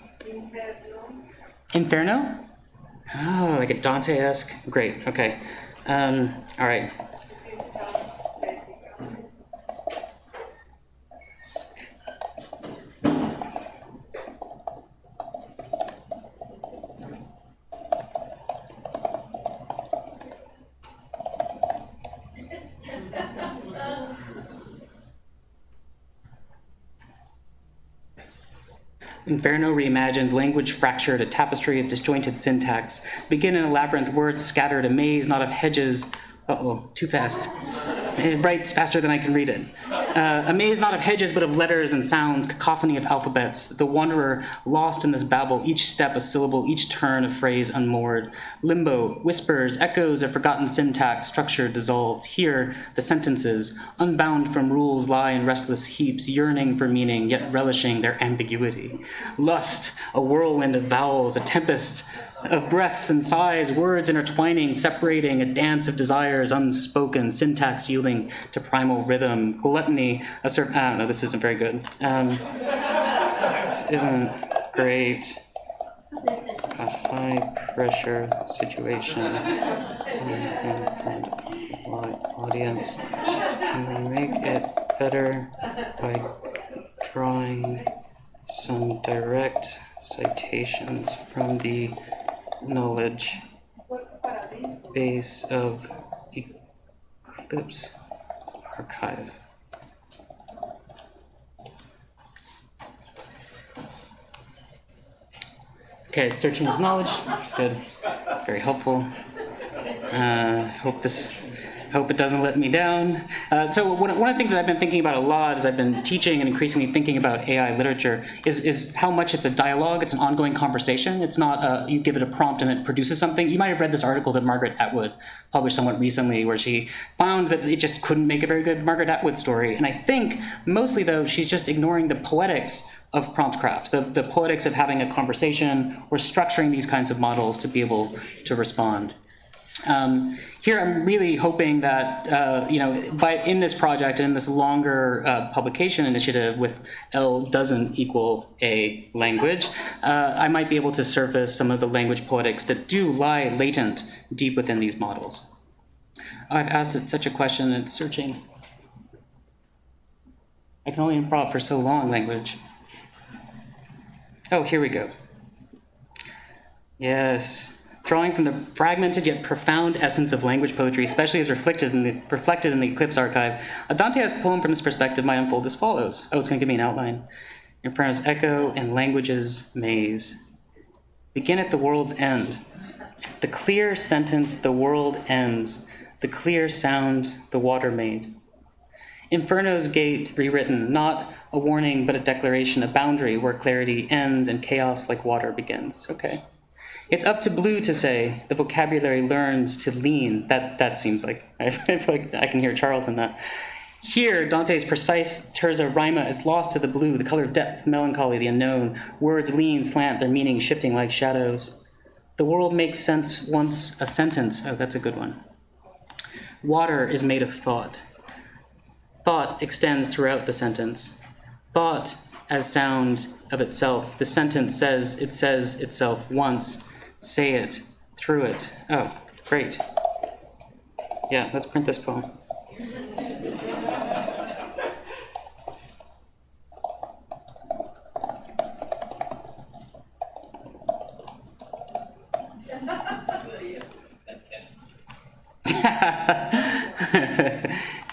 Inferno? Oh, like a Dante-esque? Great, okay. All right. Inferno reimagined, language fractured, a tapestry of disjointed syntax. Begin in a labyrinth, words scattered, a maze not of hedges. Uh-oh, too fast. It writes faster than I can read it. A maze not of hedges, but of letters and sounds, cacophony of alphabets. The wanderer lost in this babble, each step a syllable, each turn a phrase unmoored. Limbo, whispers, echoes of forgotten syntax, structure dissolved. Here, the sentences, unbound from rules, lie in restless heaps, yearning for meaning, yet relishing their ambiguity. Lust, a whirlwind of vowels, a tempest of breaths and sighs, words intertwining, separating, a dance of desires unspoken, syntax yielding to primal rhythm, gluttony, I don't know, this isn't very good. This isn't great. A high-pressure situation. Live audience. Can we make it better by drawing some direct citations from the knowledge base of Eclipse Archive? Okay, it's searching his knowledge. It's good. It's very helpful. Hope it doesn't let me down. So one of the things that I've been thinking about a lot as I've been teaching and increasingly thinking about AI literature is how much it's a dialogue, it's an ongoing conversation. It's not you give it a prompt and it produces something. You might have read this article that Margaret Atwood published somewhat recently where she found that it just couldn't make a very good Margaret Atwood story. And I think mostly though, she's just ignoring the poetics of prompt craft, the poetics of having a conversation or structuring these kinds of models to be able to respond. Here I'm really hoping that, in this project and in this longer publication initiative with L doesn't equal A language, I might be able to surface some of the language poetics that do lie latent deep within these models. I've asked it such a question and it's searching. I can only improv for so long, language. Oh, here we go. Yes. Drawing from the fragmented yet profound essence of language poetry, especially as reflected in the Eclipse Archive, a Dante-esque poem from this perspective might unfold as follows. Oh, it's going to give me an outline. Inferno's echo and language's maze. Begin at the world's end. The clear sentence, the world ends. The clear sound, the water made. Inferno's gate rewritten, not a warning but a declaration, a boundary where clarity ends and chaos like water begins. Okay. It's up to blue to say, the vocabulary learns to lean. That seems like, I feel like I can hear Charles in that. Here, Dante's precise terza rima is lost to the blue, the color of depth, melancholy, the unknown. Words lean, slant, their meaning shifting like shadows. The world makes sense once a sentence. Oh, that's a good one. Water is made of thought. Thought extends throughout the sentence. Thought as sound of itself. The sentence says itself once. Say it, through it. Oh, great. Yeah, let's print this poem.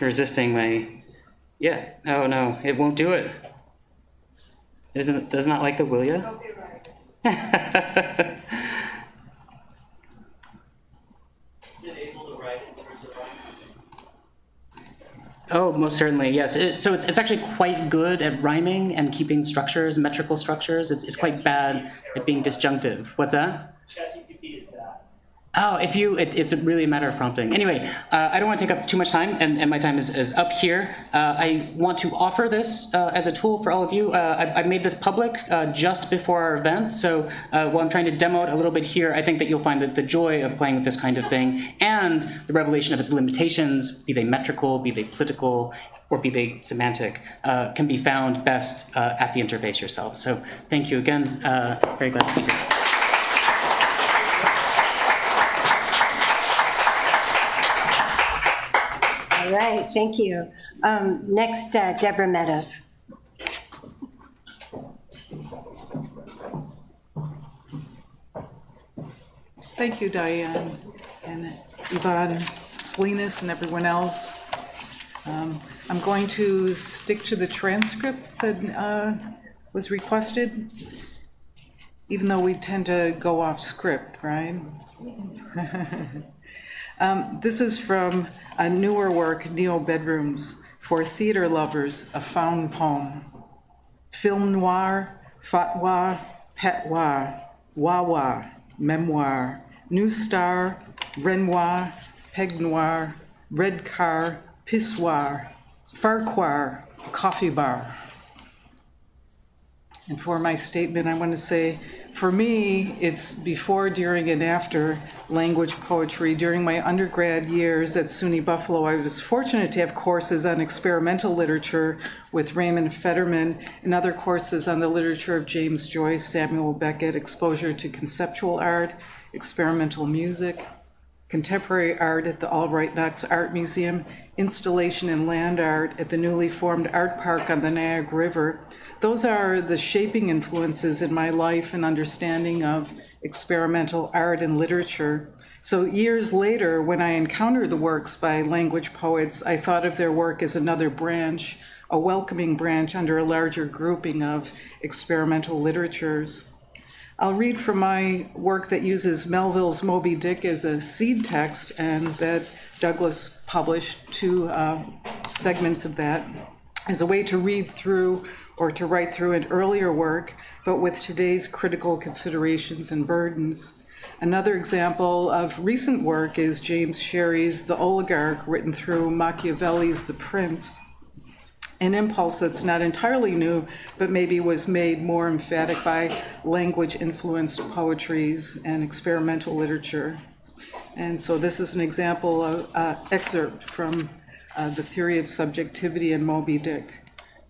Resisting my, yeah, oh no, it won't do it. Does not like the will ya? Oh, most certainly, yes. So it's actually quite good at rhyming and keeping structures, metrical structures. It's quite bad at being disjunctive. What's that? ChatGPT is bad. Oh, it's really a matter of prompting. Anyway, I don't want to take up too much time, and my time is up here. I want to offer this as a tool for all of you. I made this public just before our event, so while I'm trying to demo it a little bit here, I think that you'll find that the joy of playing with this kind of thing and the revelation of its limitations, be they metrical, be they political, or be they semantic, can be found best at the interface yourself. So thank you again. Very glad to be here. All right, thank you. Next, Deborah Meadows. Thank you, Diane, and Yvonne, Salinas, and everyone else. I'm going to stick to the transcript that was requested, even though we tend to go off script, right? This is from a newer work, Neo Bedrooms, for theater lovers, a found poem. Film noir, fatwa, patois, wawa, memoir, new star, Renoir, peg noir, red car, pissoir, farquhar, coffee bar. And for my statement, I want to say, for me, it's before, during, and after language poetry. During my undergrad years at SUNY Buffalo, I was fortunate to have courses on experimental literature with Raymond Fetterman and other courses on the literature of James Joyce, Samuel Beckett, exposure to conceptual art, experimental music, contemporary art at the Albright Knox Art Museum, installation and land art at the newly formed art park on the Niagara River. Those are the shaping influences in my life and understanding of experimental art and literature. So years later, when I encountered the works by language poets, I thought of their work as another branch, a welcoming branch under a larger grouping of experimental literatures. I'll read from my work that uses Melville's Moby Dick as a seed text, and that Douglas published 2 segments of that as a way to read through or to write through an earlier work, but with today's critical considerations and burdens. Another example of recent work is James Sherry's The Oligarch, written through Machiavelli's The Prince, an impulse that's not entirely new, but maybe was made more emphatic by language-influenced poetries and experimental literature. And so this is an example of excerpt from The Theory of Subjectivity in Moby Dick.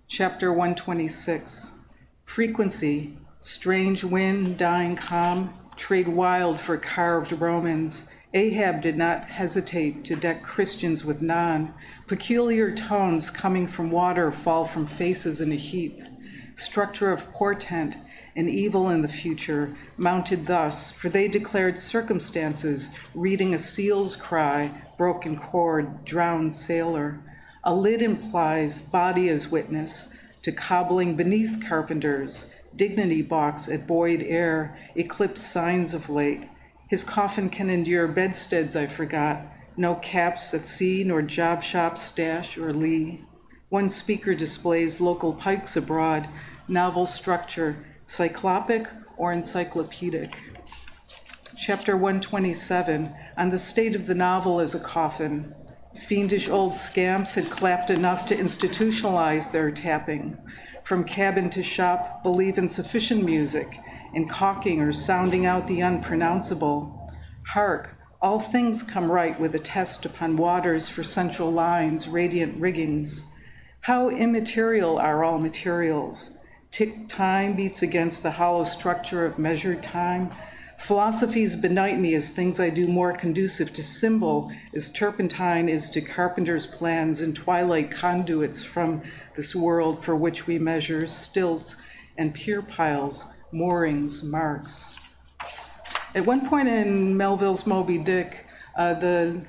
Chapter 126, frequency, strange wind, dying calm, trade wild for carved Romans. Ahab did not hesitate to deck Christians with none. Peculiar tones coming from water fall from faces in a heap. Structure of portent, and evil in the future, mounted thus, for they declared circumstances, reading a seal's cry, broken cord, drowned sailor. A lid implies body as witness to cobbling beneath carpenters, dignity box at buoyed air, eclipsed signs of late. His coffin can endure bedsteads I forgot, no caps at sea nor job shop stash or lee. One speaker displays local pikes abroad, novel structure, cyclopic or encyclopedic. Chapter 127, on the state of the novel as a coffin. Fiendish old scamps had clapped enough to institutionalize their tapping. From cabin to shop, believe in sufficient music, in caulking or sounding out the unpronounceable. Hark, all things come right with a test upon waters for central lines, radiant riggings. How immaterial are all materials. Tick time beats against the hollow structure of measured time. Philosophies benight me as things I do more conducive to symbol, as turpentine is to carpenter's plans and twilight conduits from this world for which we measure stilts and pier piles, moorings, marks. At one point in Melville's Moby Dick, the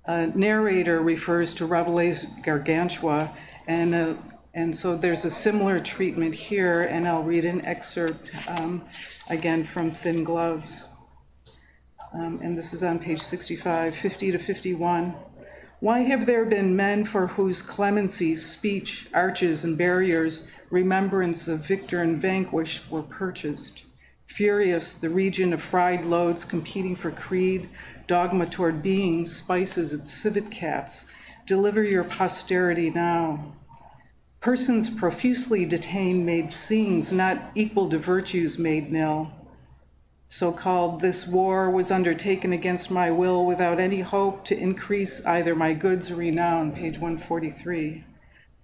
narrator refers to Rabelais' Gargantua, and so there's a similar treatment here, and I'll read an excerpt again from Thin Gloves. And this is on page 65, 50 to 51. Why have there been men for whose clemency, speech, arches, and barriers, remembrance of victor and vanquished were purchased? Furious, the region of fried loads competing for creed, dogma toward being spices its civet cats. Deliver your posterity now. Persons profusely detained made scenes not equal to virtues made nil. So-called this war was undertaken against my will without any hope to increase either my goods or renown, page 143.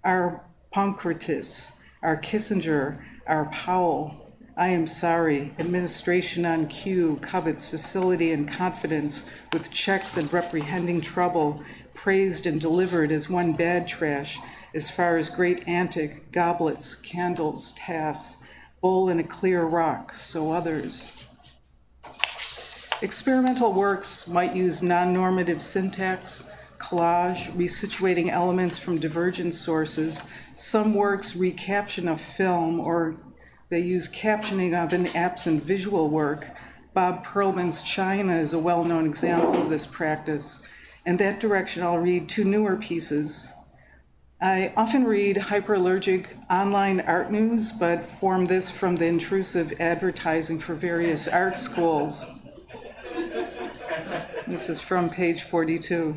Our Pancratis, our Kissinger, our Powell, I am sorry, administration on cue covets facility and confidence with checks and reprehending trouble, praised and delivered as one bad trash, as far as great antic, goblets, candles, tasks, bowl in a clear rock, so others. Experimental works might use non-normative syntax, collage, resituating elements from divergent sources. Some works recaption a film, or they use captioning of an absent visual work. Bob Perlman's China is a well-known example of this practice. In that direction, I'll read two newer pieces. I often read hyperallergic online art news, but form this from the intrusive advertising for various art schools. This is from page 42.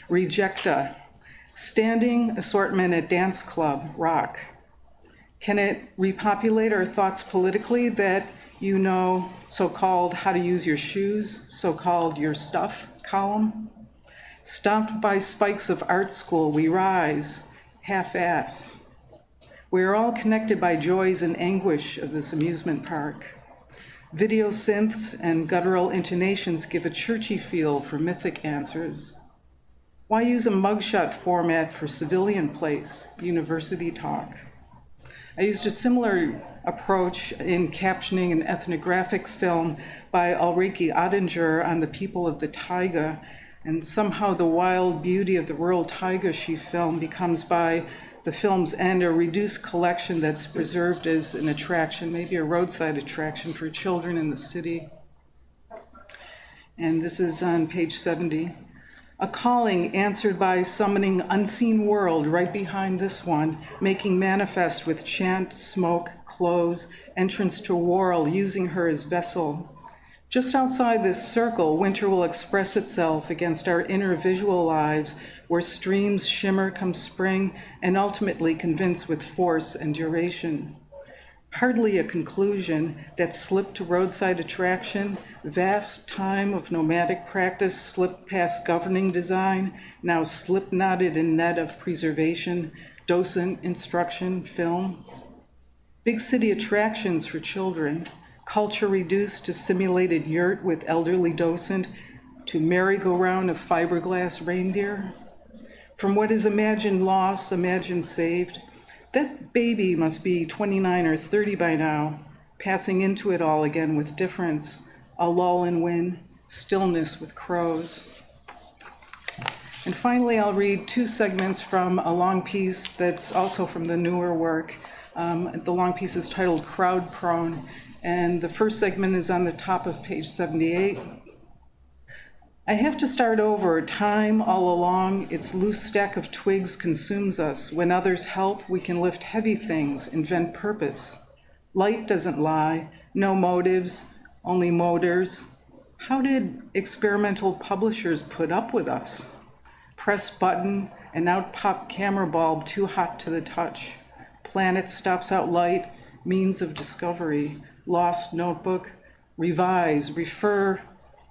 Rejecta, standing assortment at dance club, rock. Can it repopulate our thoughts politically that you know so-called how to use your shoes, so-called your stuff column? Stopped by spikes of art school, we rise, half-ass. We are all connected by joys and anguish of this amusement park. Video synths and guttural intonations give a churchy feel for mythic answers. Why use a mugshot format for civilian place, university talk? I used a similar approach in captioning an ethnographic film by Ulrike Ottinger on the people of the taiga, and somehow the wild beauty of the rural taiga she filmed becomes by the film's end a reduced collection that's preserved as an attraction, maybe a roadside attraction for children in the city. And this is on page 70. A calling answered by summoning unseen world right behind this one, making manifest with chant, smoke, clothes, entrance to Worrell, using her as vessel. Just outside this circle, winter will express itself against our inner visual lives, where streams shimmer come spring and ultimately convince with force and duration. Hardly a conclusion that slipped to roadside attraction, vast time of nomadic practice slipped past governing design, now slip-knotted in net of preservation, docent instruction, film. Big city attractions for children, culture reduced to simulated yurt with elderly docent, to merry-go-round of fiberglass reindeer. From what is imagined loss, imagined saved, that baby must be 29 or 30 by now, passing into it all again with difference, a lull in wind, stillness with crows. And finally, I'll read two segments from a long piece that's also from the newer work. The long piece is titled Crowd Prone, and the first segment is on the top of page 78. I have to start over. Time all along, its loose stack of twigs consumes us. When others help, we can lift heavy things, invent purpose. Light doesn't lie, no motives, only motors. How did experimental publishers put up with us? Press button, and out pop camera bulb too hot to the touch. Planet stops out light, means of discovery. Lost notebook, revise, refer,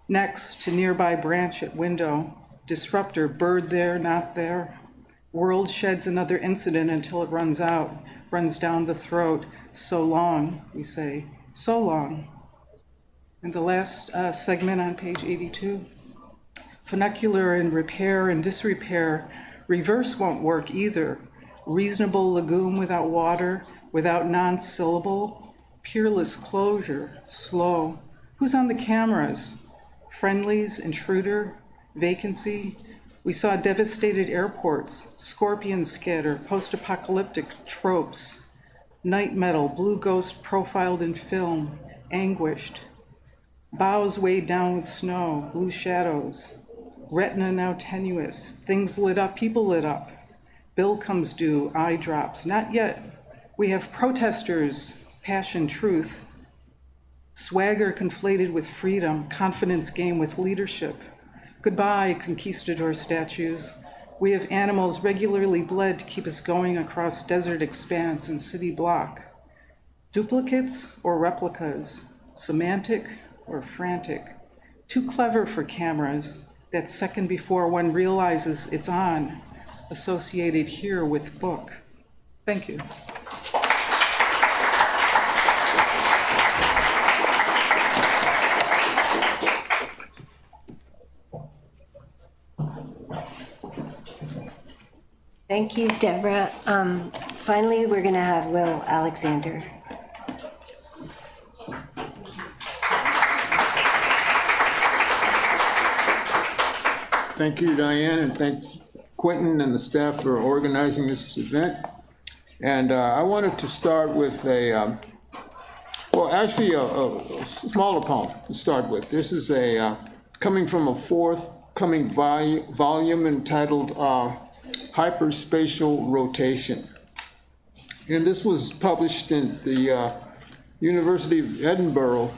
next to nearby branch at window. Disruptor, bird there, not there. World sheds another incident until it runs out, runs down the throat. So long, we say, so long. And the last segment on page 82. Funicular in repair and disrepair, reverse won't work either. Reasonable legume without water, without non-syllable, peerless closure, slow. Who's on the cameras? Friendlies, intruder, vacancy. We saw devastated airports, scorpion scatter, post-apocalyptic tropes. Night metal, blue ghost profiled in film, anguished. Boughs weighed down with snow, blue shadows. retina now tenuous, things lit up, people lit up. Bill comes due, eye drops, not yet. We have protesters, passion, truth, swagger conflated with freedom, confidence game with leadership. Goodbye, conquistador statues. We have animals regularly bled to keep us going across desert expanse and city block. Duplicates or replicas, semantic or frantic, too clever for cameras, that second before one realizes it's on, associated here with book. Thank you. Thank you, Deborah. Finally, we're going to have Will Alexander. Thank you, Diane, and thank Quentin and the staff for organizing this event. And I wanted to start with a smaller poem to start with. This is coming from a forthcoming volume entitled Hyperspatial Rotation. And this was published in the University of Edinburgh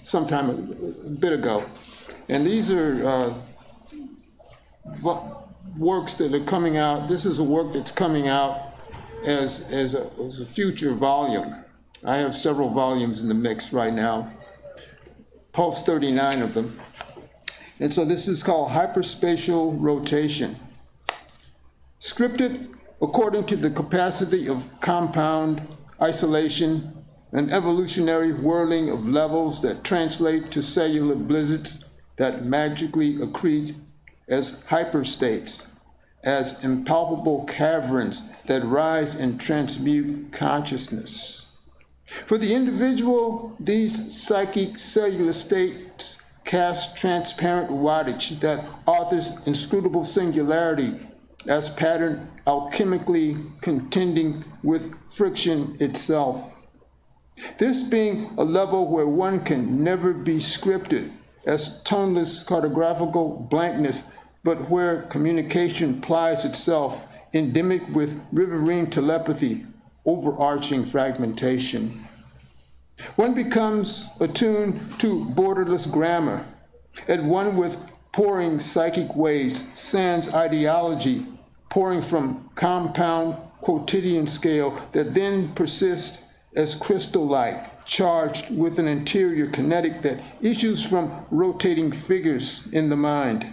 sometime a bit ago. And these are works that are coming out. This is a work that's coming out as a future volume. I have several volumes in the mix right now, Pulse 39 of them. And so this is called Hyperspatial Rotation. Scripted according to the capacity of compound isolation, an evolutionary whirling of levels that translate to cellular blizzards that magically accrete as hyperstates, as impalpable caverns that rise and transmute consciousness. For the individual, these psychic cellular states cast transparent wattage that authors inscrutable singularity as pattern alchemically contending with friction itself. This being a level where one can never be scripted as toneless cartographical blankness, but where communication plies itself, endemic with riverine telepathy, overarching fragmentation. One becomes attuned to borderless grammar, at one with pouring psychic waves, sans ideology, pouring from compound quotidian scale that then persists as crystal light, charged with an interior kinetic that issues from rotating figures in the mind.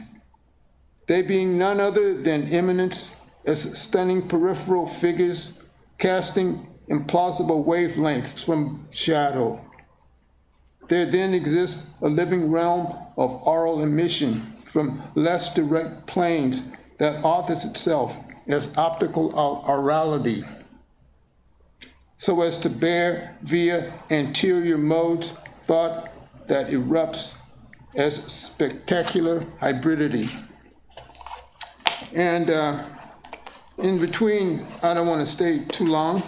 They being none other than immanence as stunning peripheral figures casting implausible wavelengths from shadow. There then exists a living realm of aural emission from less direct planes that authors itself as optical aurality, so as to bear via anterior modes thought that erupts as spectacular hybridity. And in between, I don't want to stay too long,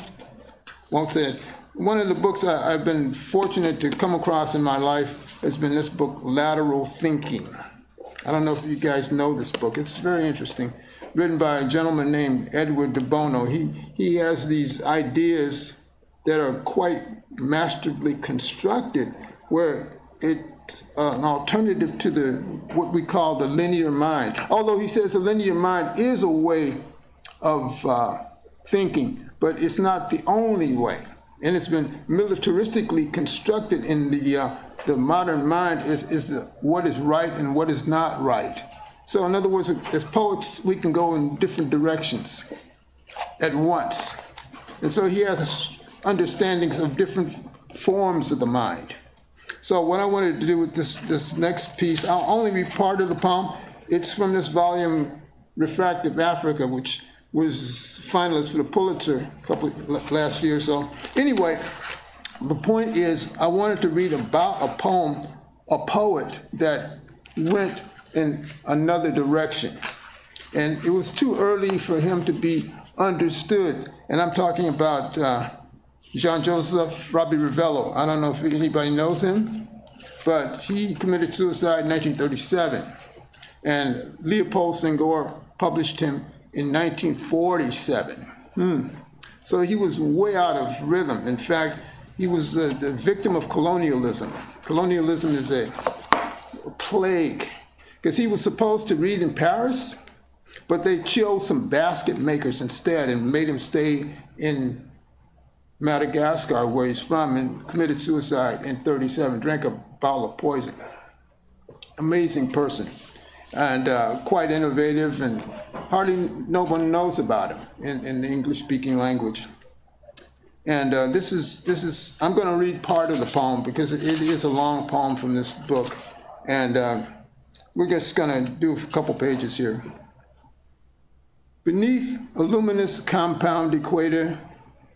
won't say it. One of the books I've been fortunate to come across in my life has been this book, Lateral Thinking. I don't know if you guys know this book. It's very interesting, written by a gentleman named Edward de Bono. He has these ideas that are quite masterfully constructed, where it's an alternative to what we call the linear mind. Although he says the linear mind is a way of thinking, but it's not the only way. And it's been militaristically constructed in the modern mind is what is right and what is not right. So in other words, as poets, we can go in different directions at once. And so he has understandings of different forms of the mind. So what I wanted to do with this next piece, I'll only read part of the poem. It's from this volume, Refractive Africa, which was finalist for the Pulitzer last year or so. Anyway, the point is I wanted to read about a poem, a poet that went in another direction. And it was too early for him to be understood. And I'm talking about Jean-Joseph Robbie Ravello. I don't know if anybody knows him, but he committed suicide in 1937. and Leopold Senghor published him in 1947. So he was way out of rhythm. In fact, he was the victim of colonialism. Colonialism is a plague, because he was supposed to read in Paris, but they chose some basket makers instead and made him stay in Madagascar, where he's from, and committed suicide in 1937, drank a bottle of poison. Amazing person, and quite innovative, and hardly no one knows about him in the English-speaking language. And this is, I'm going to read part of the poem because it is a long poem from this book, and we're just going to do a couple pages here. Beneath a luminous compound equator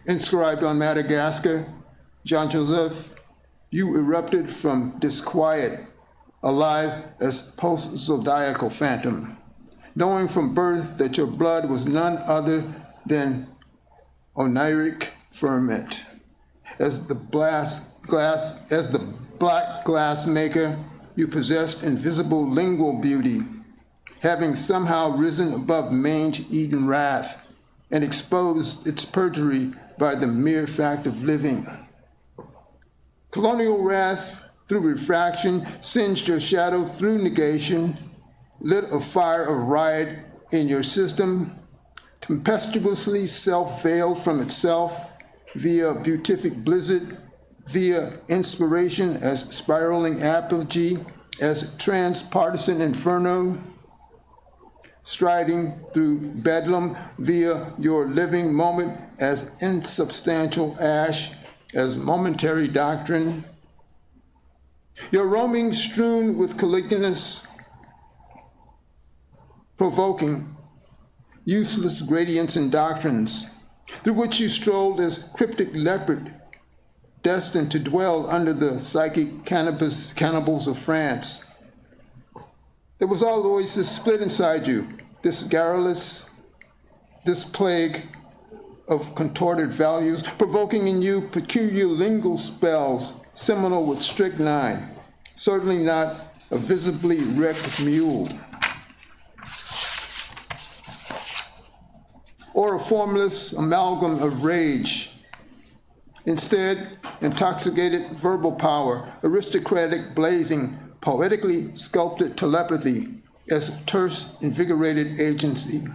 inscribed on Madagascar, Jean-Joseph, you erupted from disquiet, alive as post-zodiacal phantom, knowing from birth that your blood was none other than oniric ferment. As the black glass maker, you possessed invisible lingual beauty, having somehow risen above mange Eden wrath and exposed its perjury by the mere fact of living. Colonial wrath through refraction singed your shadow through negation, lit a fire of riot in your system, tempestuously self-veiled from itself via beatific blizzard, via inspiration as spiraling apogee, as transpartisan inferno, striding through bedlam via your living moment as insubstantial ash, as momentary doctrine. Your roaming strewn with Caligula's provoking, useless gradients and doctrines, through which you strolled as cryptic leopard, destined to dwell under the psychic cannibals of France. There was always this split inside you, this garrulous, this plague of contorted values, provoking in you peculiar lingual spells, seminal with strychnine, certainly not a visibly wrecked mule, or a formless amalgam of rage. Instead, intoxicated verbal power, aristocratic blazing, poetically sculpted telepathy as terse, invigorated agency.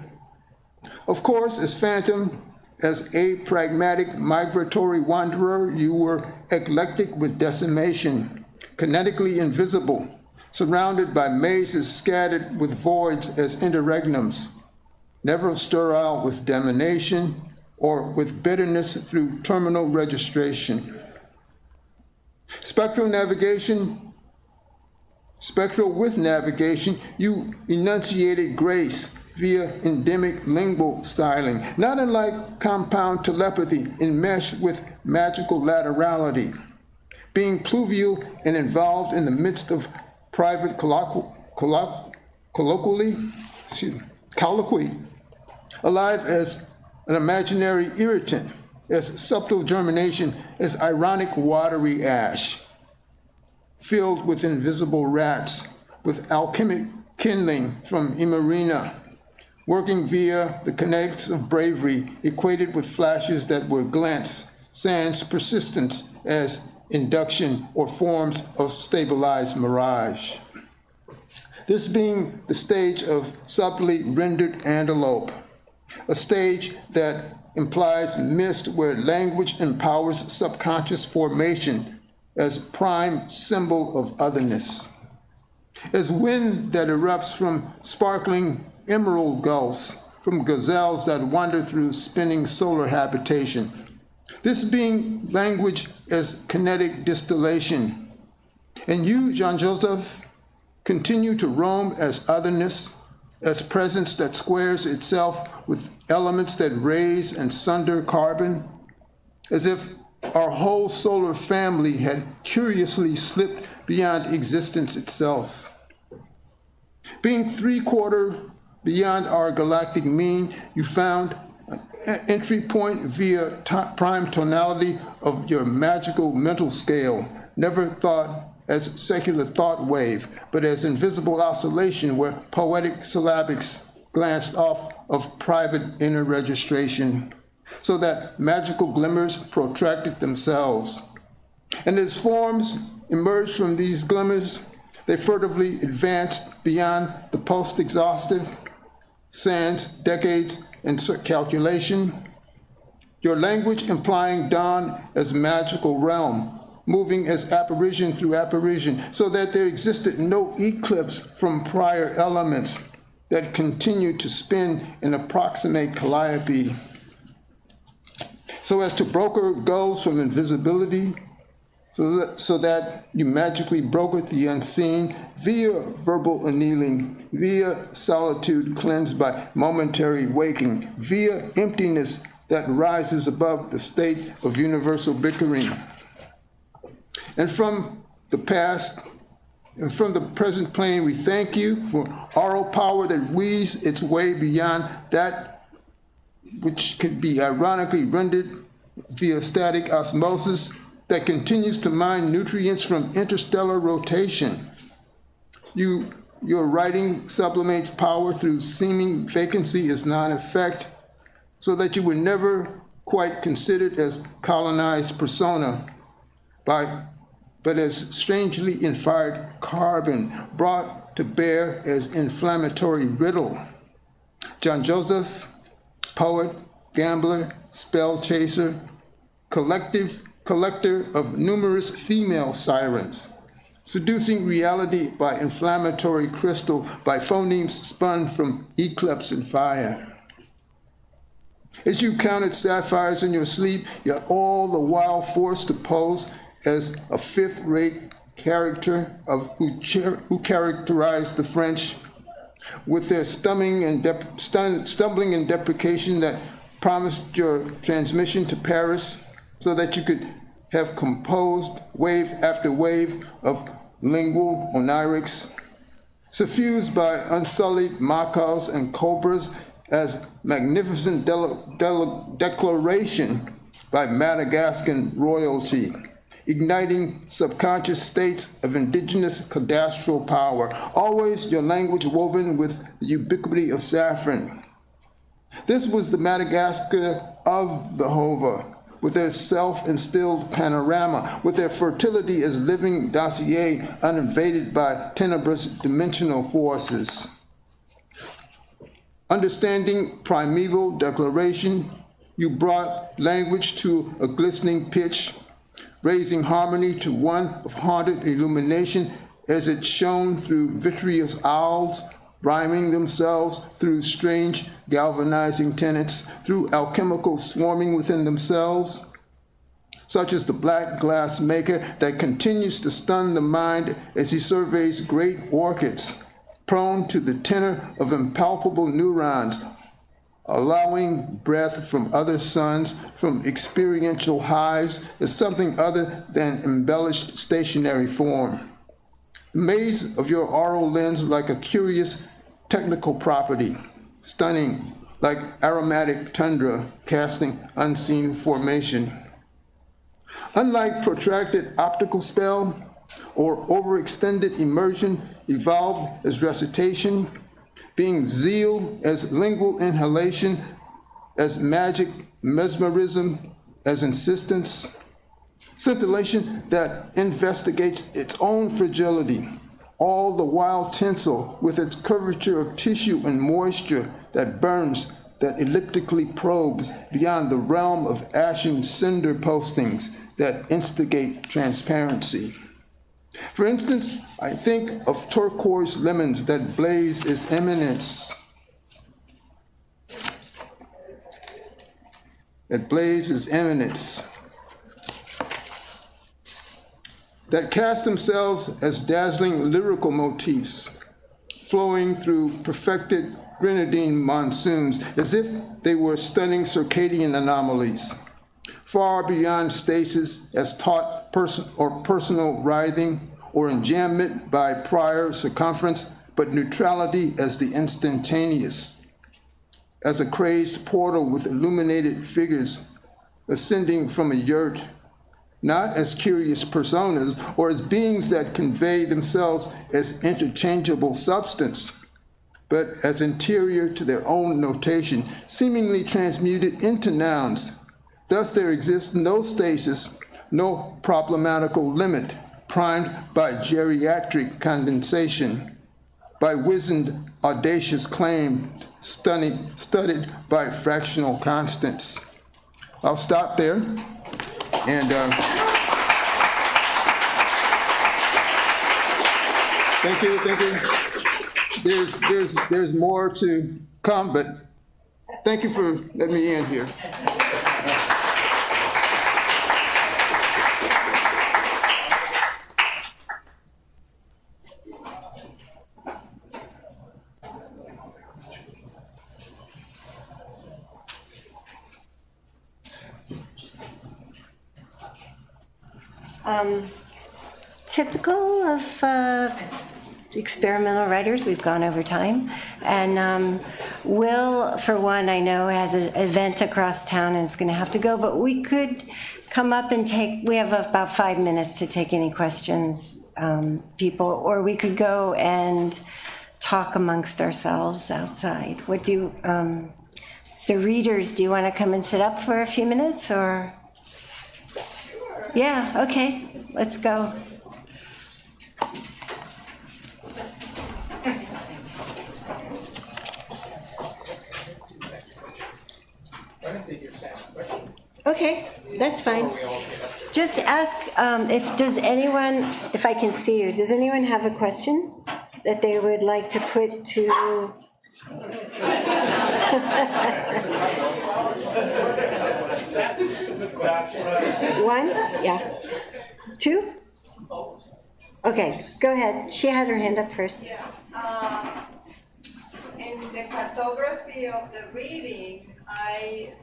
Of course, as phantom, as a pragmatic migratory wanderer, you were eclectic with decimation, kinetically invisible, surrounded by mazes scattered with voids as interregnums, never sterile with domination or with bitterness through terminal registration. Spectral with navigation, you enunciated grace via endemic lingual styling, not unlike compound telepathy enmeshed with magical laterality, being pluvial and involved in the midst of private colloquy, alive as an imaginary irritant, as subtle germination, as ironic watery ash, filled with invisible rats, with alchemic kindling from Imarina, working via the kinetics of bravery, equated with flashes that were glints, sans persistence as induction or forms of stabilized mirage. This being the stage of subtly rendered antelope, a stage that implies mist where language empowers subconscious formation as prime symbol of otherness, as wind that erupts from sparkling emerald gulfs, from gazelles that wander through spinning solar habitation. This being language as kinetic distillation. And you, Jean-Joseph, continue to roam as otherness, as presence that squares itself with elements that raise and sunder carbon, as if our whole solar family had curiously slipped beyond existence itself. Being 3/4 beyond our galactic mean, you found an entry point via prime tonality of your magical mental scale, never thought as secular thought wave, but as invisible oscillation where poetic syllabics glanced off of private inner registration, so that magical glimmers protracted themselves. And as forms emerged from these glimmers, they furtively advanced beyond the post-exhaustive, sans decades and calculation, your language implying dawn as magical realm, moving as apparition through apparition, so that there existed no eclipse from prior elements that continued to spin and approximate calliope, so as to broker goals from invisibility, so that you magically brokered the unseen via verbal annealing, via solitude cleansed by momentary waking, via emptiness that rises above the state of universal bickering. And from the past and from the present plane, we thank you for oral power that weaves its way beyond that which could be ironically rendered via static osmosis that continues to mine nutrients from interstellar rotation. Your writing sublimates power through seeming vacancy as non-effect, so that you were never quite considered as colonized persona, but as strangely infired carbon brought to bear as inflammatory riddle. John Joseph, poet, gambler, spell chaser, collector of numerous female sirens, seducing reality by inflammatory crystal, by phonemes spun from eclipse and fire. As you counted sapphires in your sleep, yet all the while forced to pose as a fifth-rate character who characterized the French with their stumbling and deprecation that promised your transmission to Paris so that you could have composed wave after wave of lingual onirics, suffused by unsullied macaws and cobras as magnificent declaration by Madagascan royalty, igniting subconscious states of indigenous cadastral power, always your language woven with the ubiquity of saffron. This was the Madagascar of the Hova, with their self-instilled panorama, with their fertility as living dossier uninvaded by tenebrous dimensional forces. Understanding primeval declaration, you brought language to a glistening pitch, raising harmony to one of haunted illumination as it shone through vitreous owls, rhyming themselves through strange galvanizing tenets, through alchemical swarming within themselves, such as the black glass maker that continues to stun the mind as he surveys great orchids, prone to the tenor of impalpable neurons, allowing breath from other suns, from experiential hives, as something other than embellished stationary form. The maze of your oral lens like a curious technical property, stunning like aromatic tundra casting unseen formation. Unlike protracted optical spell or overextended immersion evolved as recitation, being zeal as lingual inhalation, as magic mesmerism, as insistence, scintillation that investigates its own fragility, all the while tinsel with its curvature of tissue and moisture that burns, that elliptically probes beyond the realm of ashen cinder postings that instigate transparency. For instance, I think of turquoise lemons that blaze as eminence, that cast themselves as dazzling lyrical motifs, flowing through perfected grenadine monsoons, as if they were stunning circadian anomalies, far beyond stasis as taught personal writhing or enjambment by prior circumference, but neutrality as the instantaneous, as a crazed portal with illuminated figures ascending from a yurt, not as curious personas or as beings that convey themselves as interchangeable substance, but as interior to their own notation, seemingly transmuted into nouns. Thus there exists no stasis, no problematical limit, primed by geriatric condensation, by wizened, audacious claim, studied by fractional constants. I'll stop there, and thank you. There's more to come, but thank you for letting me in here. Typical of experimental writers, we've gone over time. And Will, for one, I know has an event across town and is going to have to go, but we could come up and we have about 5 minutes to take any questions, people, or we could go and talk amongst ourselves outside. What do you, the readers, do you want to come and sit up for a few minutes, or? Yeah, okay, let's go. Okay, that's fine. Just ask if I can see you, does anyone have a question that they would like to put to? One? Yeah. Two? Okay, go ahead. She had her hand up first. Yeah. In the cartography of the reading, I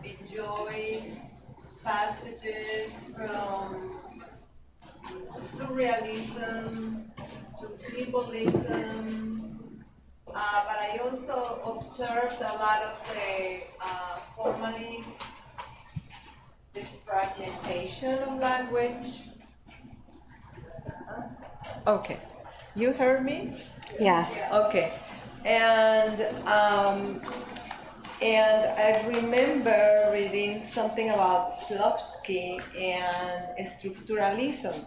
enjoy passages from surrealism to symbolism, but I also observed a lot of the formalists, the fragmentation of language. Okay, you heard me? Yeah. Okay, and I remember reading something about Slavsky and structuralism.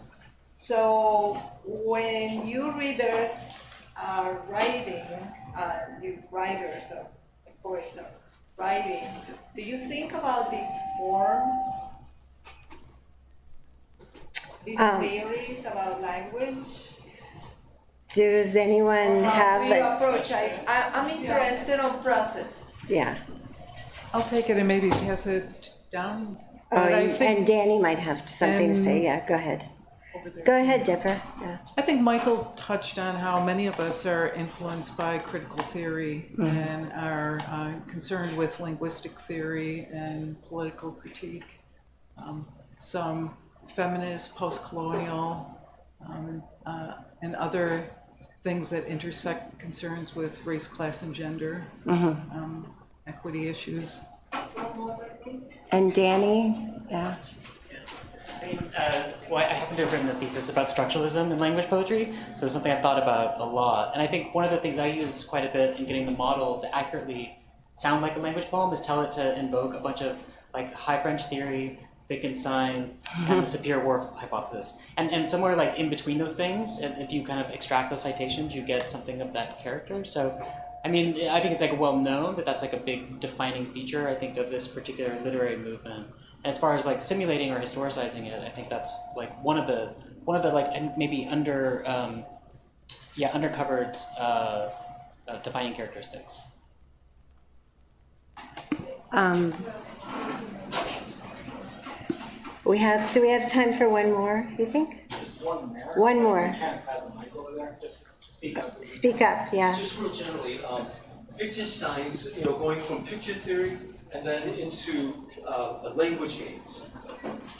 So when you readers are writing, you writers or poets are writing, do you think about these forms, these theories about language? Does anyone have? How do you approach? I'm interested on process. Yeah. I'll take it and maybe pass it down. And Danny might have something to say. Yeah, go ahead. Go ahead, Deborah. Yeah. I think Michael touched on how many of us are influenced by critical theory and are concerned with linguistic theory and political critique. Some feminist, post-colonial, and other things that intersect concerns with race, class, and gender, equity issues. And Danny, yeah. I happen to have written a thesis about structuralism in language poetry, so it's something I've thought about a lot. And I think one of the things I use quite a bit in getting the model to accurately sound like a language poem is tell it to invoke a bunch of like high French theory, Wittgenstein, and the Sapir-Whorf hypothesis. And somewhere like in between those things, if you kind of extract those citations, you get something of that character. So, I mean, I think it's like well known that that's like a big defining feature, I think, of this particular literary movement. And as far as like simulating or historicizing it, I think that's like one of the like maybe undercovered defining characteristics. Do we have time for one more, you think? Just one more. One more. You can't have the mic over there, just speak up. Speak up, yeah. Just real generally, Wittgenstein's, going from picture theory and then into language games.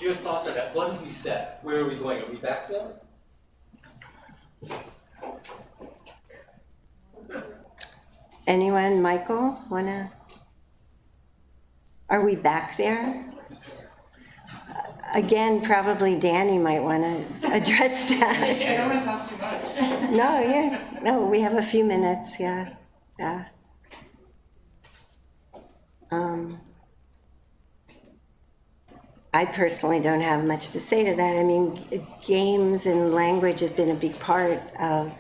Your thoughts on that? What have we said? Where are we going? Are we back there? Anyone, Michael, wanna? Are we back there? again, probably Danny might want to address that. I don't want to talk too much. No, yeah, no, we have a few minutes, yeah, yeah. I personally don't have much to say to that. I mean, games and language have been a big part of,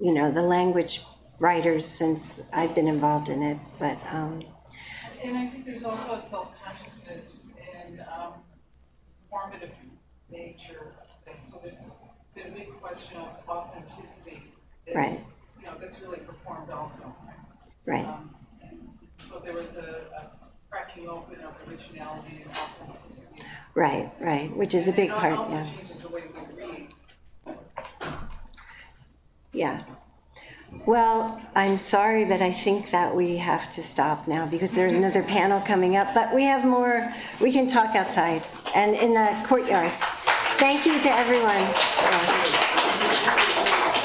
you know, the language writers since I've been involved in it, but, And I think there's also a self-consciousness and formative nature of things. So there's been a big question of authenticity. Right. You know, that's really performed also. right, And so there was a cracking open of originality and authenticity. right, which is a big part, It also yeah. changes the way we read. Yeah. Well, I'm sorry, but I think that we have to stop now because there's another panel coming up, but we have more, we can talk outside and in the courtyard. Thank you to everyone. Yeah.